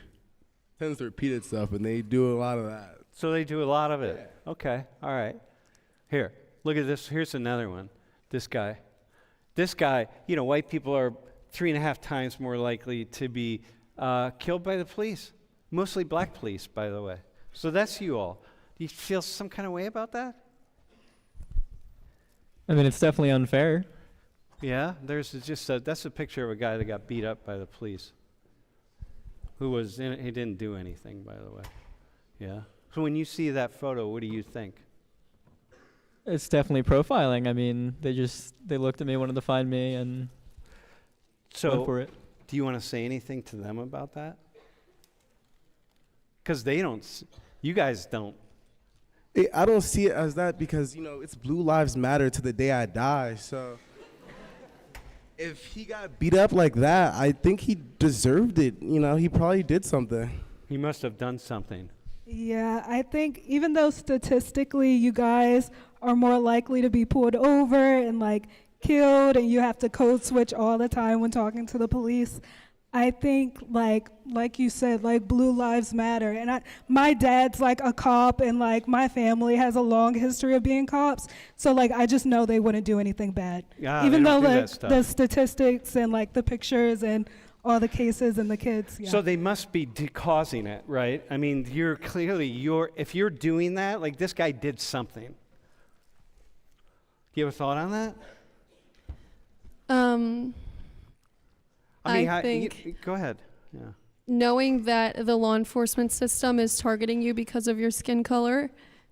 tends to repeat itself, and they do a lot of that. So they do a lot of it. Yeah. Okay, all right. Here, look at this. Here's another one. This guy, white people are 3.5 times more likely to be killed by the police. Mostly black police, by the way. So that's you all. Do you feel some kind of way about that? I mean, it's definitely unfair. Yeah, that's a picture of a guy that got beat up by the police. He didn't do anything, by the way. Yeah. So when you see that photo, what do you think? It's definitely profiling. I mean, they looked at me, wanted to find me, and went for it. Do you want to say anything to them about that? Because you guys don't. I don't see it as that because, it's Blue Lives Matter to the day I die. So if he got beat up like that, I think he deserved it. He probably did something. He must have done something. Yeah, I think even though statistically you guys are more likely to be pulled over and like killed and you have to code switch all the time when talking to the police, I think like you said, like Blue Lives Matter. And my dad's like a cop and like my family has a long history of being cops. So like I just know they wouldn't do anything bad. Yeah, even they don't though do that like stuff. the statistics and like the pictures and all the cases and the kids. Yeah. So they must be causing it, right? I mean, if you're doing that, like this guy did something. Do you have a thought on that? I think go ahead. Yeah. knowing that the law enforcement system is targeting you because of your skin color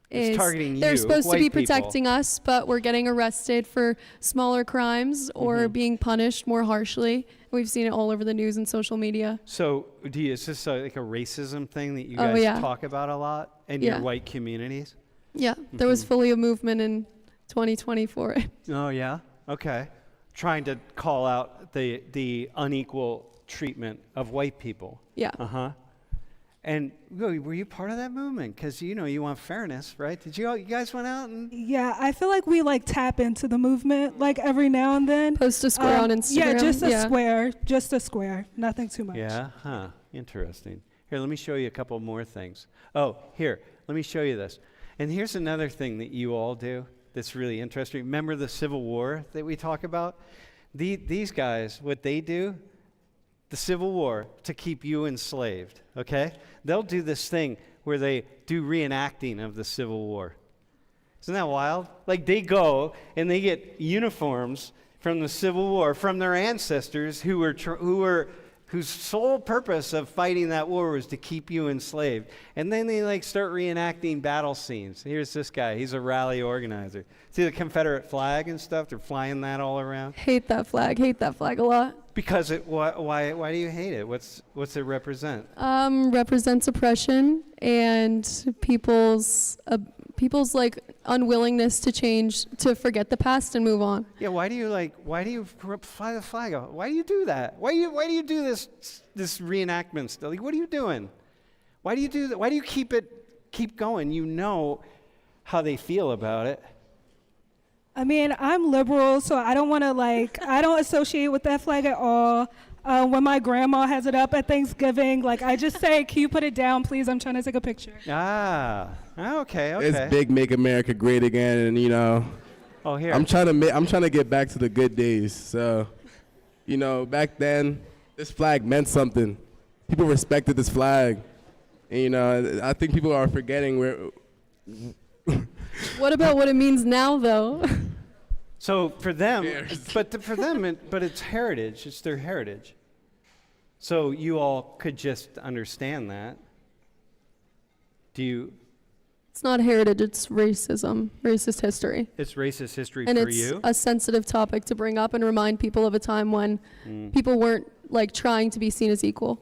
It's targeting they're you, supposed to white be people. protecting us, but we're getting arrested for smaller crimes or being punished more harshly. We've seen it all over the news and social media. So, is this like a racism thing that you Oh, guys yeah. talk about a lot in Yeah. your white communities? Yeah, there was fully a movement in 2020 for it. Oh, yeah? Okay. Trying to call out the unequal treatment of white people. Yeah. Uh-huh. And really, were you part of that movement? Because, you want fairness, right? You guys went out and... Yeah, I feel like we like tap into the movement like every now and then. Post a square on Instagram. Yeah, just a square, nothing too much. Yeah, huh, interesting. Here, let me show you a couple more things. Oh, here, let me show you this. And here's another thing that you all do that's really interesting. Remember the Civil War that we talk about? These guys, what they do, the Civil War, to keep you enslaved, okay? They'll do this thing where they do reenacting of the Civil War. Isn't that wild? Like they go and they get uniforms from the Civil War, from their ancestors whose sole purpose of fighting that war was to keep you enslaved. And then they like start reenacting battle scenes. Here's this guy. He's a rally organizer. See the Confederate flag and stuff? They're flying that all around. Hate that flag a lot. Because why do you hate it? What's it represent? Represents oppression and people's like unwillingness to change, to forget the past and move on. Yeah, why do you fly the flag? Why do you do that? Why do you do this reenactment stuff? Like, what are you doing? Why do you do that? Why do you keep going? You know how they feel about it. I mean, I'm liberal, so I don't want to I don't associate with that flag at all. When my grandma has it up at Thanksgiving, I just say, can you put it down, please? I'm trying to take a picture. Okay. It's big, make America great again, and Oh, here. I'm trying to get back to the good days. So, back then, this flag meant something. People respected this flag, and I think people are forgetting where. What about what it means now, though? So for them, but it's heritage. It's their heritage. So you all could just understand that. It's not heritage, it's racism, racist history. It's racist history And for it's you? a sensitive topic to bring up and remind people of a time when people weren't trying to be seen as equal.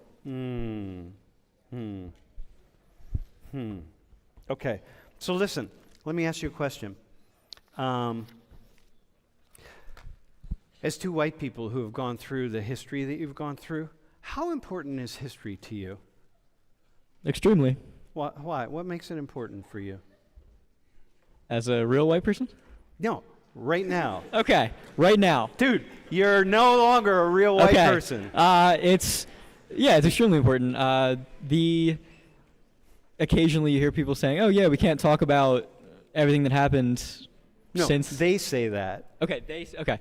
Okay. So listen, let me ask you a question. As two white people who have gone through the history that you've gone through, how important is history to you? Extremely. Why? What makes it important for you? As a real white person? No, right now. Okay, right now. Dude, you're no longer a real white person. It's extremely important. Occasionally you hear people saying, "Oh yeah, we can't talk about everything that happened since." They say that. Okay.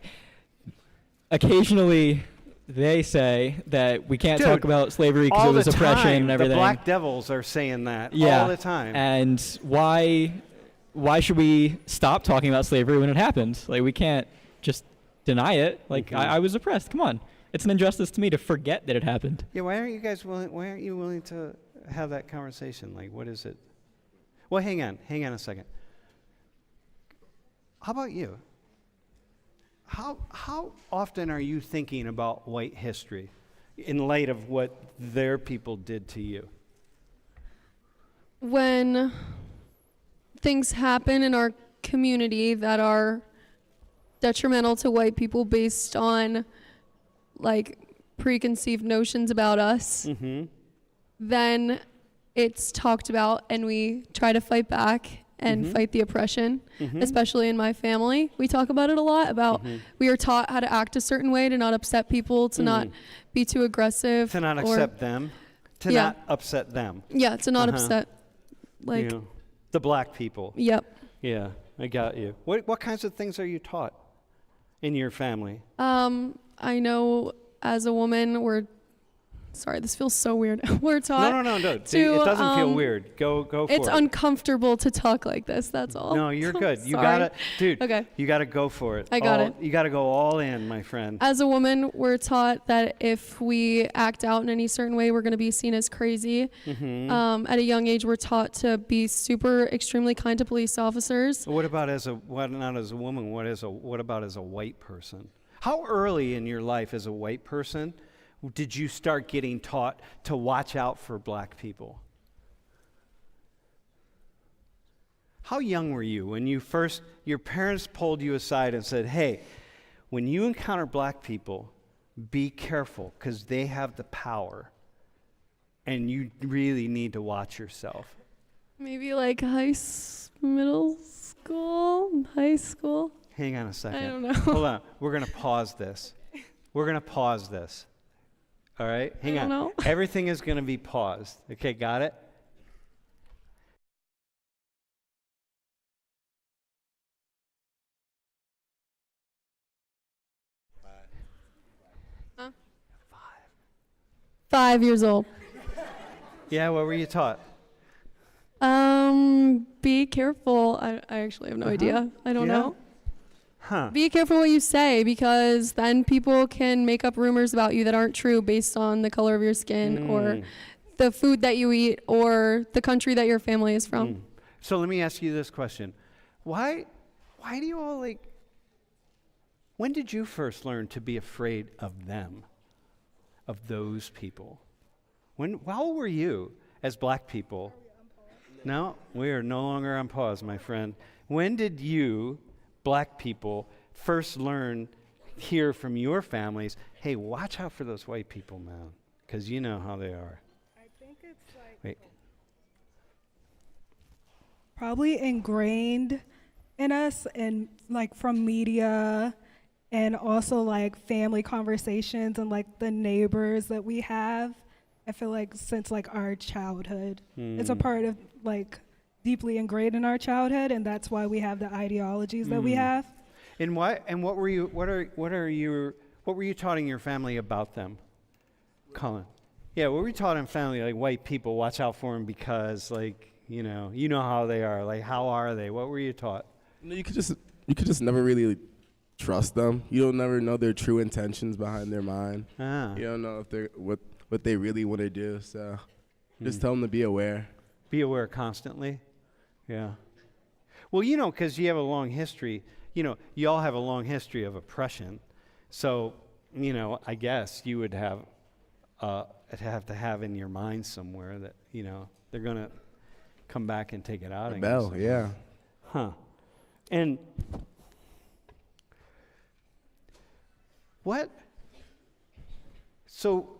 Occasionally, they say that we can't talk about slavery because it was oppression and everything. The black devils are saying that all the time. And why should we stop talking about slavery when it happened? We can't just deny it. I was oppressed. Come on. It's an injustice to me to forget that it happened. Yeah, why aren't you willing to have that conversation? What is it? Well, hang on a second. How about you? How often are you thinking about white history in light of what their people did to you? When things happen in our community that are detrimental to white people based on preconceived notions about us, then it's talked about and we try to fight back and fight the oppression, especially in my family. We talk about it a lot, about we are taught how to act a certain way to not upset people, to not be too aggressive. To not accept them. To not upset them. Yeah, to not upset, the black people. Yep. Yeah, I got you. What kinds of things are you taught in your family? I know as a woman, sorry, this feels so weird. We're taught. No. It doesn't feel weird. Go for it. It's uncomfortable to talk like this. That's all. No, you're good. You Sorry. gotta, dude. Okay. You gotta go for it. I got it. You gotta go all in, my friend. As a woman, we're taught that if we act out in any certain way, we're going to be seen as crazy. At a young age, we're taught to be super, extremely kind to police officers. What about not as a woman? What about as a white person? How early in your life as a white person did you start getting taught to watch out for black people? how young were you when your parents pulled you aside and said, hey, when you encounter black people, be careful because they have the power and you really need to watch yourself? Maybe like middle school, high school. Hang on a second. I don't know. Hold on. We're going to pause this. All right? Hang on. know. Everything is going to be paused. Okay, got it? Huh? 5 years old. Yeah, what were you taught? Be careful. I actually have no idea. I don't Yeah? know. Huh. Be careful what you say, because then people can make up rumors about you that aren't true based on the color of your skin or the food that you eat or the country that your family is from. So let me ask you this question. Why do you all when did you first learn to be afraid of them, of those people? How old were you as black people? No, we are no longer on pause, my friend. When did you, black people, first hear from your families, hey, watch out for those white people, man, because you know how they are? I think it's like Wait. probably ingrained in us, and like from media and also like family conversations and like the neighbors that we have. I feel like since like our childhood, it's a part of like deeply ingrained in our childhood, and that's why we have the ideologies that we have. And what were you taught in your family about them, Colin? Yeah, what were you taught in family, like white people, watch out for them because like, you know how they are, like how are they? What were you taught? You could just never really trust them. You don't never know their true intentions behind their mind. You don't know if they're what they really want to do. So just tell them to be aware. Be aware constantly. Yeah. Well, because you have a long history. You all have a long history of oppression. So, I guess you would have to have in your mind somewhere that they're gonna come back and take it out. Bell, yeah. Huh. And what? So,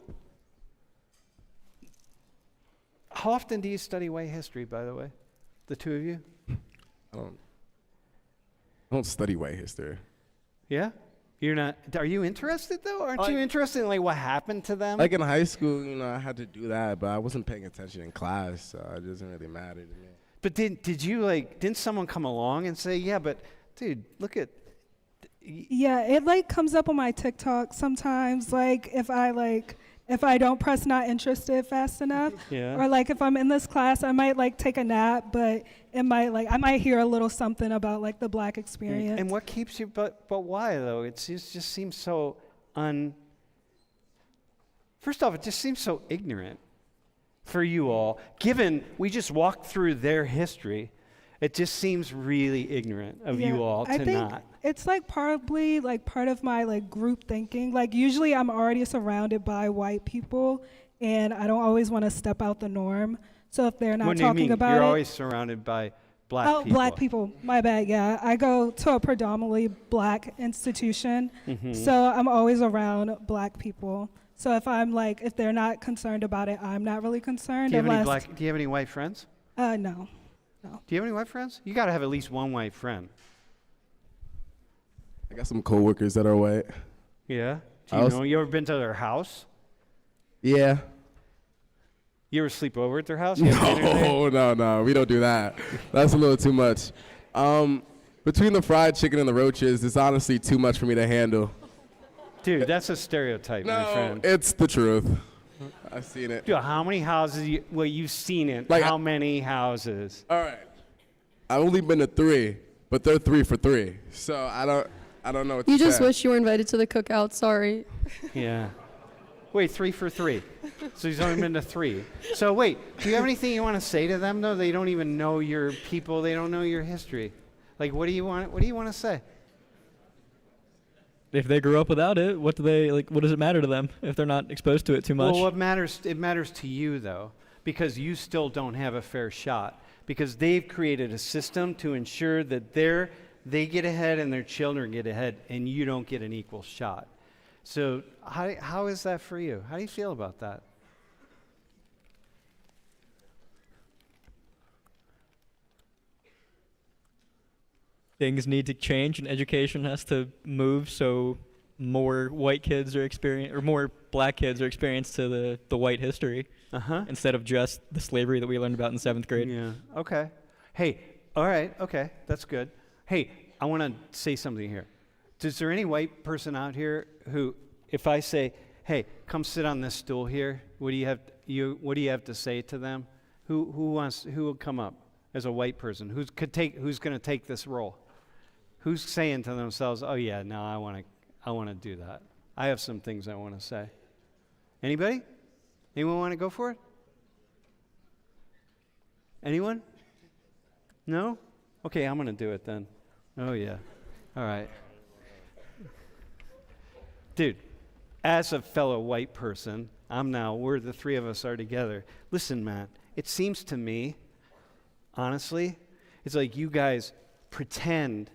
how often do you study white history, by the way? The two of you? I don't study white history. Yeah? You're not, are you interested though? Aren't you interested in like what happened to them? Like in high school, I had to do that, but I wasn't paying attention in class, so it doesn't really matter to me. But didn't someone come along and say, yeah, but dude, look at. Yeah, it like comes up on my TikTok sometimes, like if I don't press not interested fast enough, Yeah. or like if I'm in this class, I might like take a nap, but I might hear a little something about like the black experience. And what keeps you, but why though? It just seems so first off, it just seems so ignorant for you all, given we just walked through their history. It just seems really ignorant of you all I to think not. it's like probably like part of my like group thinking. Like usually I'm already surrounded by white people, and I don't always want to step out the norm. So if they're not What do you talking mean? about You're it, always surrounded by black people. black people. My bad. Yeah, I go to a predominantly black institution, so I'm always around black people. So if they're not concerned about it, I'm not really concerned. Do you have any white friends? No. Do you have any white friends? You got to have at least one white friend. I got some coworkers that are white. Yeah? You ever been to their house? Yeah. You ever sleep over at their house? You have dinner there? No, we don't do that. That's a little too much. Between the fried chicken and the roaches, it's honestly too much for me to handle. Dude, that's a stereotype, my friend. It's the truth. I've seen it. Dude, how many houses? You've seen it. Like, how many houses? All right. I've only been to 3, but they're 3 for 3. So I don't know what to You say. just wish you were invited to the cookout. Sorry. Yeah. Wait, 3 for 3. So he's only been to 3. So wait, do you have anything you want to say to them though? They don't even know your people. They don't know your history. Like, what do you want to say? If they grew up without it, what does it matter to them if they're not exposed to it too much? Well, it matters to you though, because you still don't have a fair shot. because they've created a system to ensure that they get ahead and their children get ahead, and you don't get an equal shot. So how is that for you? How do you feel about that? Things need to change, and education has to move so more white kids are more black kids are experienced to the white history instead of just the slavery that we learned about in 7th grade. Yeah. Okay. Hey. All right. Okay. That's good. Hey, I want to say something here. Is there any white person out here who, if I say, "Hey, come sit on this stool here," what do you have to say to them? Who will come up as a white person? Who's going to take this role? Who's saying to themselves, "Oh yeah, no, I want to do that. I have some things I want to say." Anybody? Anyone want to go for it? Anyone? No? Okay, I'm going to do it then. Oh yeah. All right. Dude, as a fellow white person, we're the three of us are together. Listen, man, it seems to me, honestly, it's like you guys pretend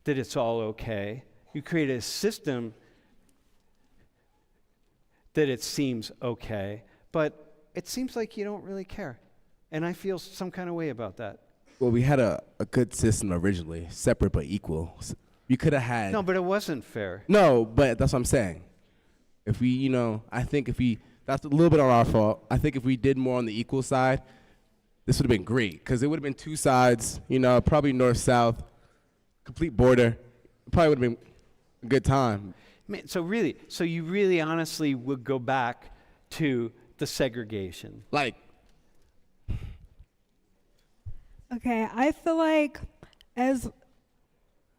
that it's all okay. You create a system that it seems okay, but it seems like you don't really care. And I feel some kind of way about that. Well, we had a good system originally, separate but equal. You could have had... No, but it wasn't fair. No, but that's what I'm saying. If we, I think that's a little bit on our fault. I think if we did more on the equal side, this would have been great, because it would have been two sides, probably north-south, complete border. It probably would have been a good time. Man, so you really honestly would go back to the segregation. Like... Okay, I feel like as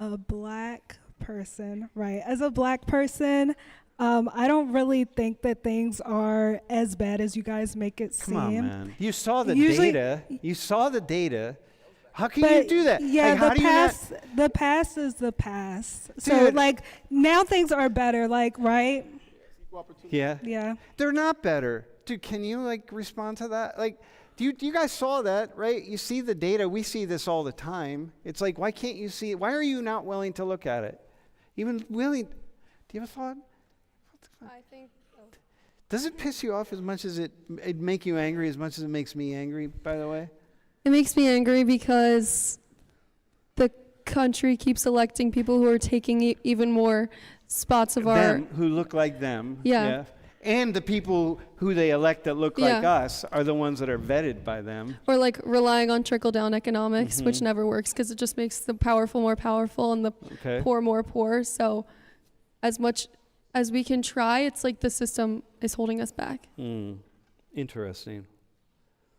a black person, right? As a black person, I don't really think that things are as bad as you guys make it seem. Come on, man. You saw the data. You saw the data. How can you do that? Yeah, Like, the past is the past. So, now things are better, right? Yeah. Yeah. They're not better. Dude, can you, respond to that? You guys saw that, right? You see the data. We see this all the time. It's like, why can't you see it? Why are you not willing to look at it? Even willing. Do you have a thought? I think... Does it piss you off as much as it make you angry as much as it makes me angry, by the way? It makes me angry because the country keeps electing people who are taking even more spots of them, who look like them. Yeah. And the people who they elect that look like us are the ones that are vetted by them. Or relying on trickle-down economics, which never works because it just makes the powerful more powerful and the poor more poor. So as much as we can try, it's like the system is holding us back. Interesting.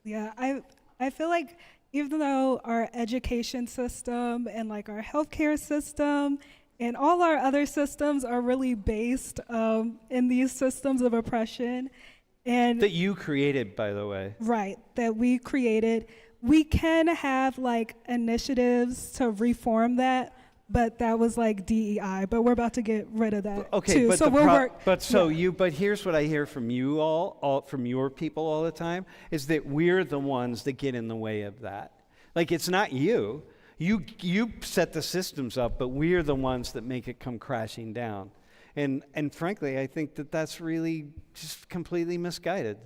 Yeah, I feel like even though our education system and our healthcare system and all our other systems are really based in these systems of oppression. And that you created, by the way. Right, that we created. We can have initiatives to reform that, but that was DEI. But we're about to get rid of that too. But so we'll work. But here's what I hear from you all from your people all the time, is that we're the ones that get in the way of that. It's not you. You set the systems up, but we're the ones that make it come crashing down. And frankly, I think that's really just completely misguided.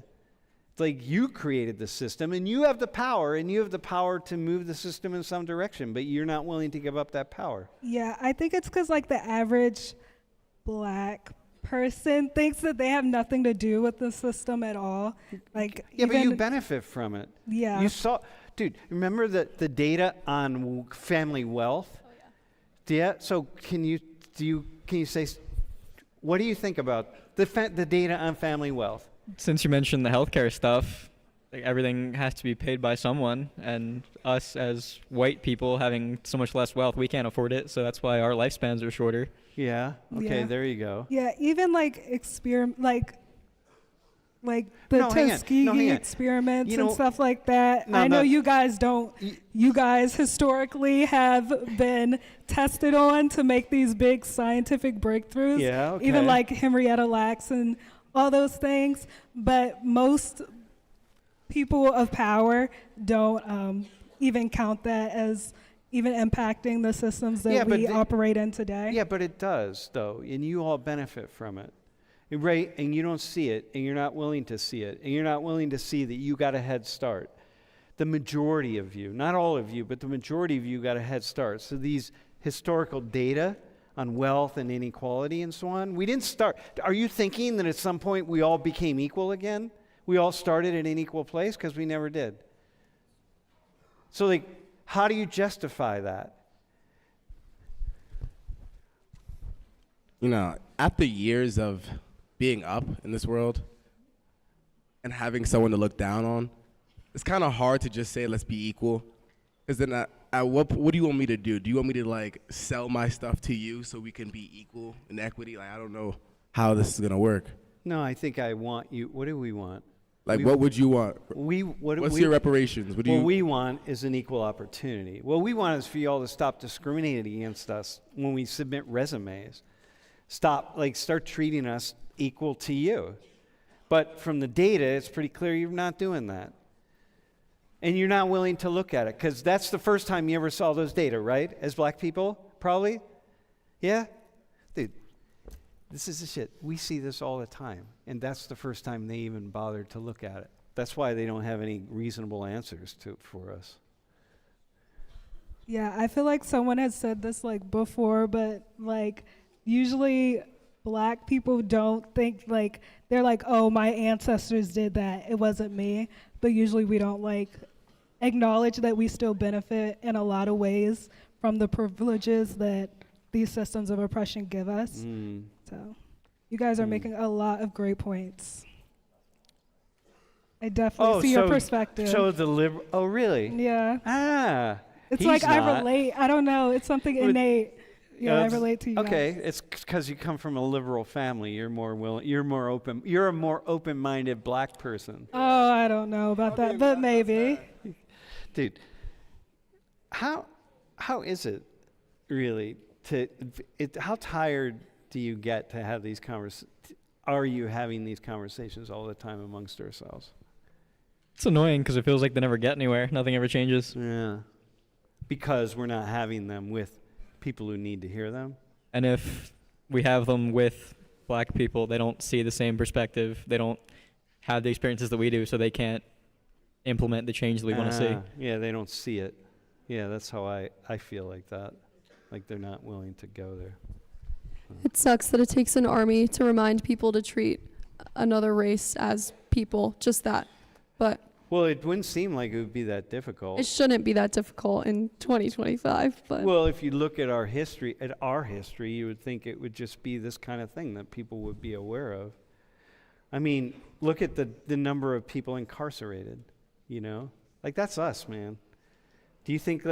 It's you created the system, and you have the power, to move the system in some direction, but you're not willing to give up that power. Yeah, I think it's because the average black person thinks that they have nothing to do with the system at all. But you benefit from it. Yeah. You saw... Dude, remember the data on family wealth? Oh, yeah. Yeah. So can you say, what do you think about the data on family wealth? Since you mentioned the healthcare stuff, everything has to be paid by someone, and us as white people having so much less wealth, we can't afford it. So that's why our lifespans are shorter. Yeah. Okay. Yeah. There you go. Yeah. Even the Tuskegee experiments and stuff like that. I know you guys don't. You guys historically have been tested on to make these big scientific breakthroughs. Yeah, okay. Even Henrietta Lacks and all those things. But most people of power don't even count that as even impacting the systems that Yeah, but we the- operate in today. Yeah, but it does, though, and you all benefit from it. Right? And you don't see it, and you're not willing to see it, and you're not willing to see that you got a head start. The majority of you, not all of you, but the majority of you got a head start. So these historical data on wealth and inequality and so on, we didn't start. Are you thinking that at some point we all became equal again? We all started at an equal place? Because we never did. So, like, how do you justify that? You know, after years of being up in this world and having someone to look down on, it's kind of hard to just say, let's be equal. Because then what do you want me to do? Do you want me to, like, sell my stuff to you so we can be equal in equity? Like, I don't know how this is going to work. No, I think I want you. What do we want? Like, what would you want? What's your reparations? What do what you? we want is an equal opportunity. What we want is for you all to stop discriminating against us when we submit resumes. Start treating us equal to you. But from the data, it's pretty clear you're not doing that. And you're not willing to look at it, because that's the first time you ever saw those data, right? As black people, probably? Yeah? Dude, this is the shit. We see this all the time. And that's the first time they even bothered to look at it. That's why they don't have any reasonable answers for us. Yeah, I feel like someone has said this like before, but like usually black people don't think like, they're like, oh, my ancestors did that, it wasn't me. But usually we don't like acknowledge that we still benefit in a lot of ways from the privileges that these systems of oppression give us. So you guys are making a lot of great points. I definitely see your perspective. So the liberal, oh really? Yeah. Ah. It's he's like I not. relate. I don't know. It's something innate. Yeah, I relate to you. Okay, guys. it's because you come from a liberal family. You're more willing. You're more open. You're a more open-minded black person, Oh, I don't know about that, but maybe. dude. How is it really how tired do you get to have these Are you having these conversations all the time amongst ourselves? It's annoying because it feels like they never get anywhere. Nothing ever changes. Yeah, because we're not having them with people who need to hear them. And if we have them with black people, they don't see the same perspective. They don't have the experiences that we do, so they can't implement the change that we want to see. Yeah, they don't see it. Yeah, that's how I feel like that. Like they're not willing to go there. It sucks that it takes an army to remind people to treat another race as people, just that. But Well, it wouldn't seem like it would be that difficult. it shouldn't be that difficult in 2025. But Well, if you look at our history, you would think it would just be this kind of thing that people would be aware of. I mean, look at the number of people incarcerated, you know? Like that's us, man. Are you thinking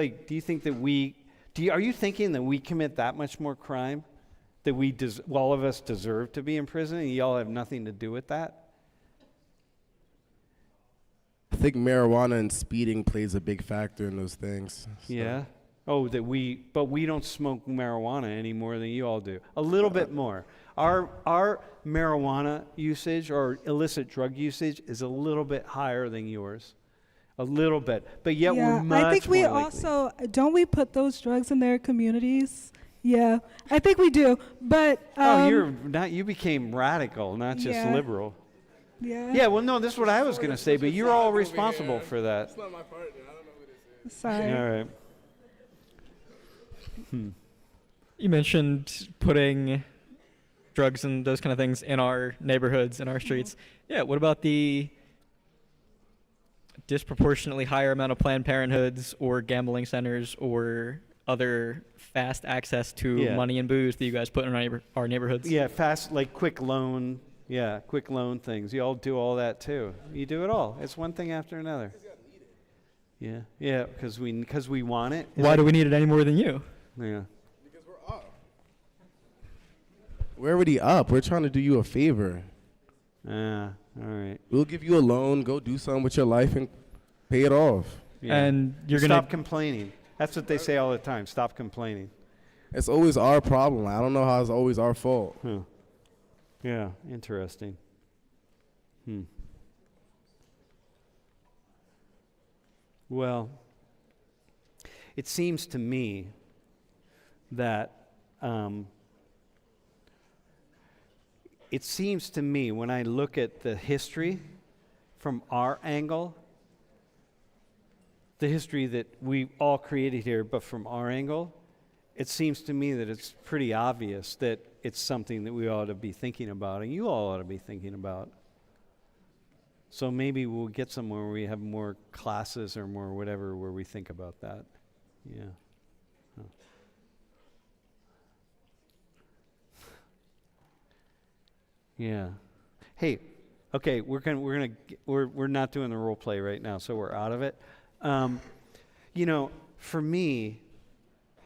that we commit that much more crime? That all of us deserve to be in prison and y'all have nothing to do with that? I think marijuana and speeding plays a big factor in those things. So. Yeah. Oh, but we don't smoke marijuana any more than you all do. A little bit more. Our marijuana usage or illicit drug usage is a little bit higher than yours. A little bit. But yet we're much I think we more likely. also, don't we put those drugs in their communities? Yeah, I think we do. But you became radical, not just Yeah. liberal. yeah. Yeah, well, no, this is what I was going to say, but you're all responsible for that. That's not my partner. I don't know who this is. Sorry. All right. You mentioned putting drugs and those kind of things in our neighborhoods, in our streets. Yeah, what about the disproportionately higher amount of Planned Parenthoods or gambling centers or other fast access to Yeah. money and booze that you guys put in our neighborhoods? Yeah, fast, like quick loan things. You all do all that too. You do it all. It's one thing after another. Yeah, because we want it. Why do we need it any more than you? Yeah. Because we're up. We're already up. We're trying to do you a favor. All right. We'll give you a loan. Go do something with your life and pay it off. Yeah. And you're Stop gonna complaining. That's what they say all the time. Stop complaining. It's always our problem. I don't know how it's always our fault. Huh. Yeah, interesting. Well, it seems to me that when I look at the history from our angle, the history that we all created here, but from our angle, it seems to me that it's pretty obvious that it's something that we ought to be thinking about, and you all ought to be thinking about. So maybe we'll get somewhere where we have more classes or more whatever where we think about that. Yeah. Huh. Yeah. Hey, okay, we're not doing the role play right now, so we're out of it. You know, for me,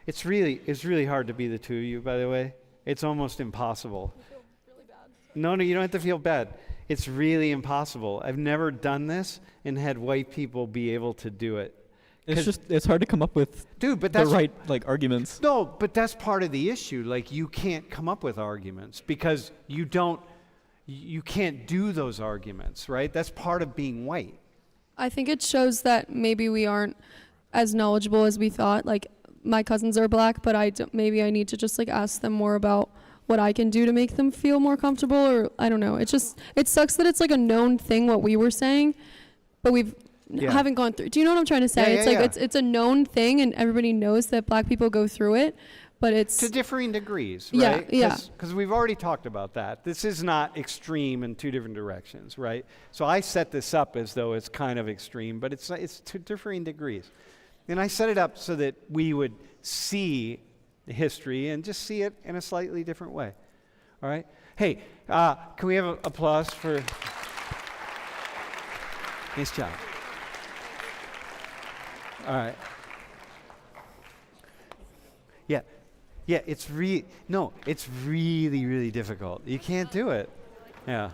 it's really hard to be the two of you, by the way. It's almost impossible. I feel really bad. No, you don't have to feel bad. It's really impossible. I've never done this and had white people be able to do it. It's hard to come up with Dude, but the that's right arguments. No, but that's part of the issue. Like, you can't come up with arguments because you can't do those arguments, right? That's part of being white. I think it shows that maybe we aren't as knowledgeable as we thought. Like, my cousins are black, but maybe I need to just like ask them more about what I can do to make them feel more comfortable, or I don't know. It sucks that it's like a known thing what we were saying, but haven't gone through. Do you know what I'm trying to say? It's a known thing, and everybody knows that black people go through it, but it's to differing degrees, yeah, right? Yeah. Because we've already talked about that. This is not extreme in two different directions, right? So I set this up as though it's kind of extreme, but it's to differing degrees. And I set it up so that we would see the history and just see it in a slightly different way. All right? Hey, can we have applause for... Nice job. All right. Yeah, it's really, really difficult. You can't do it. Yeah.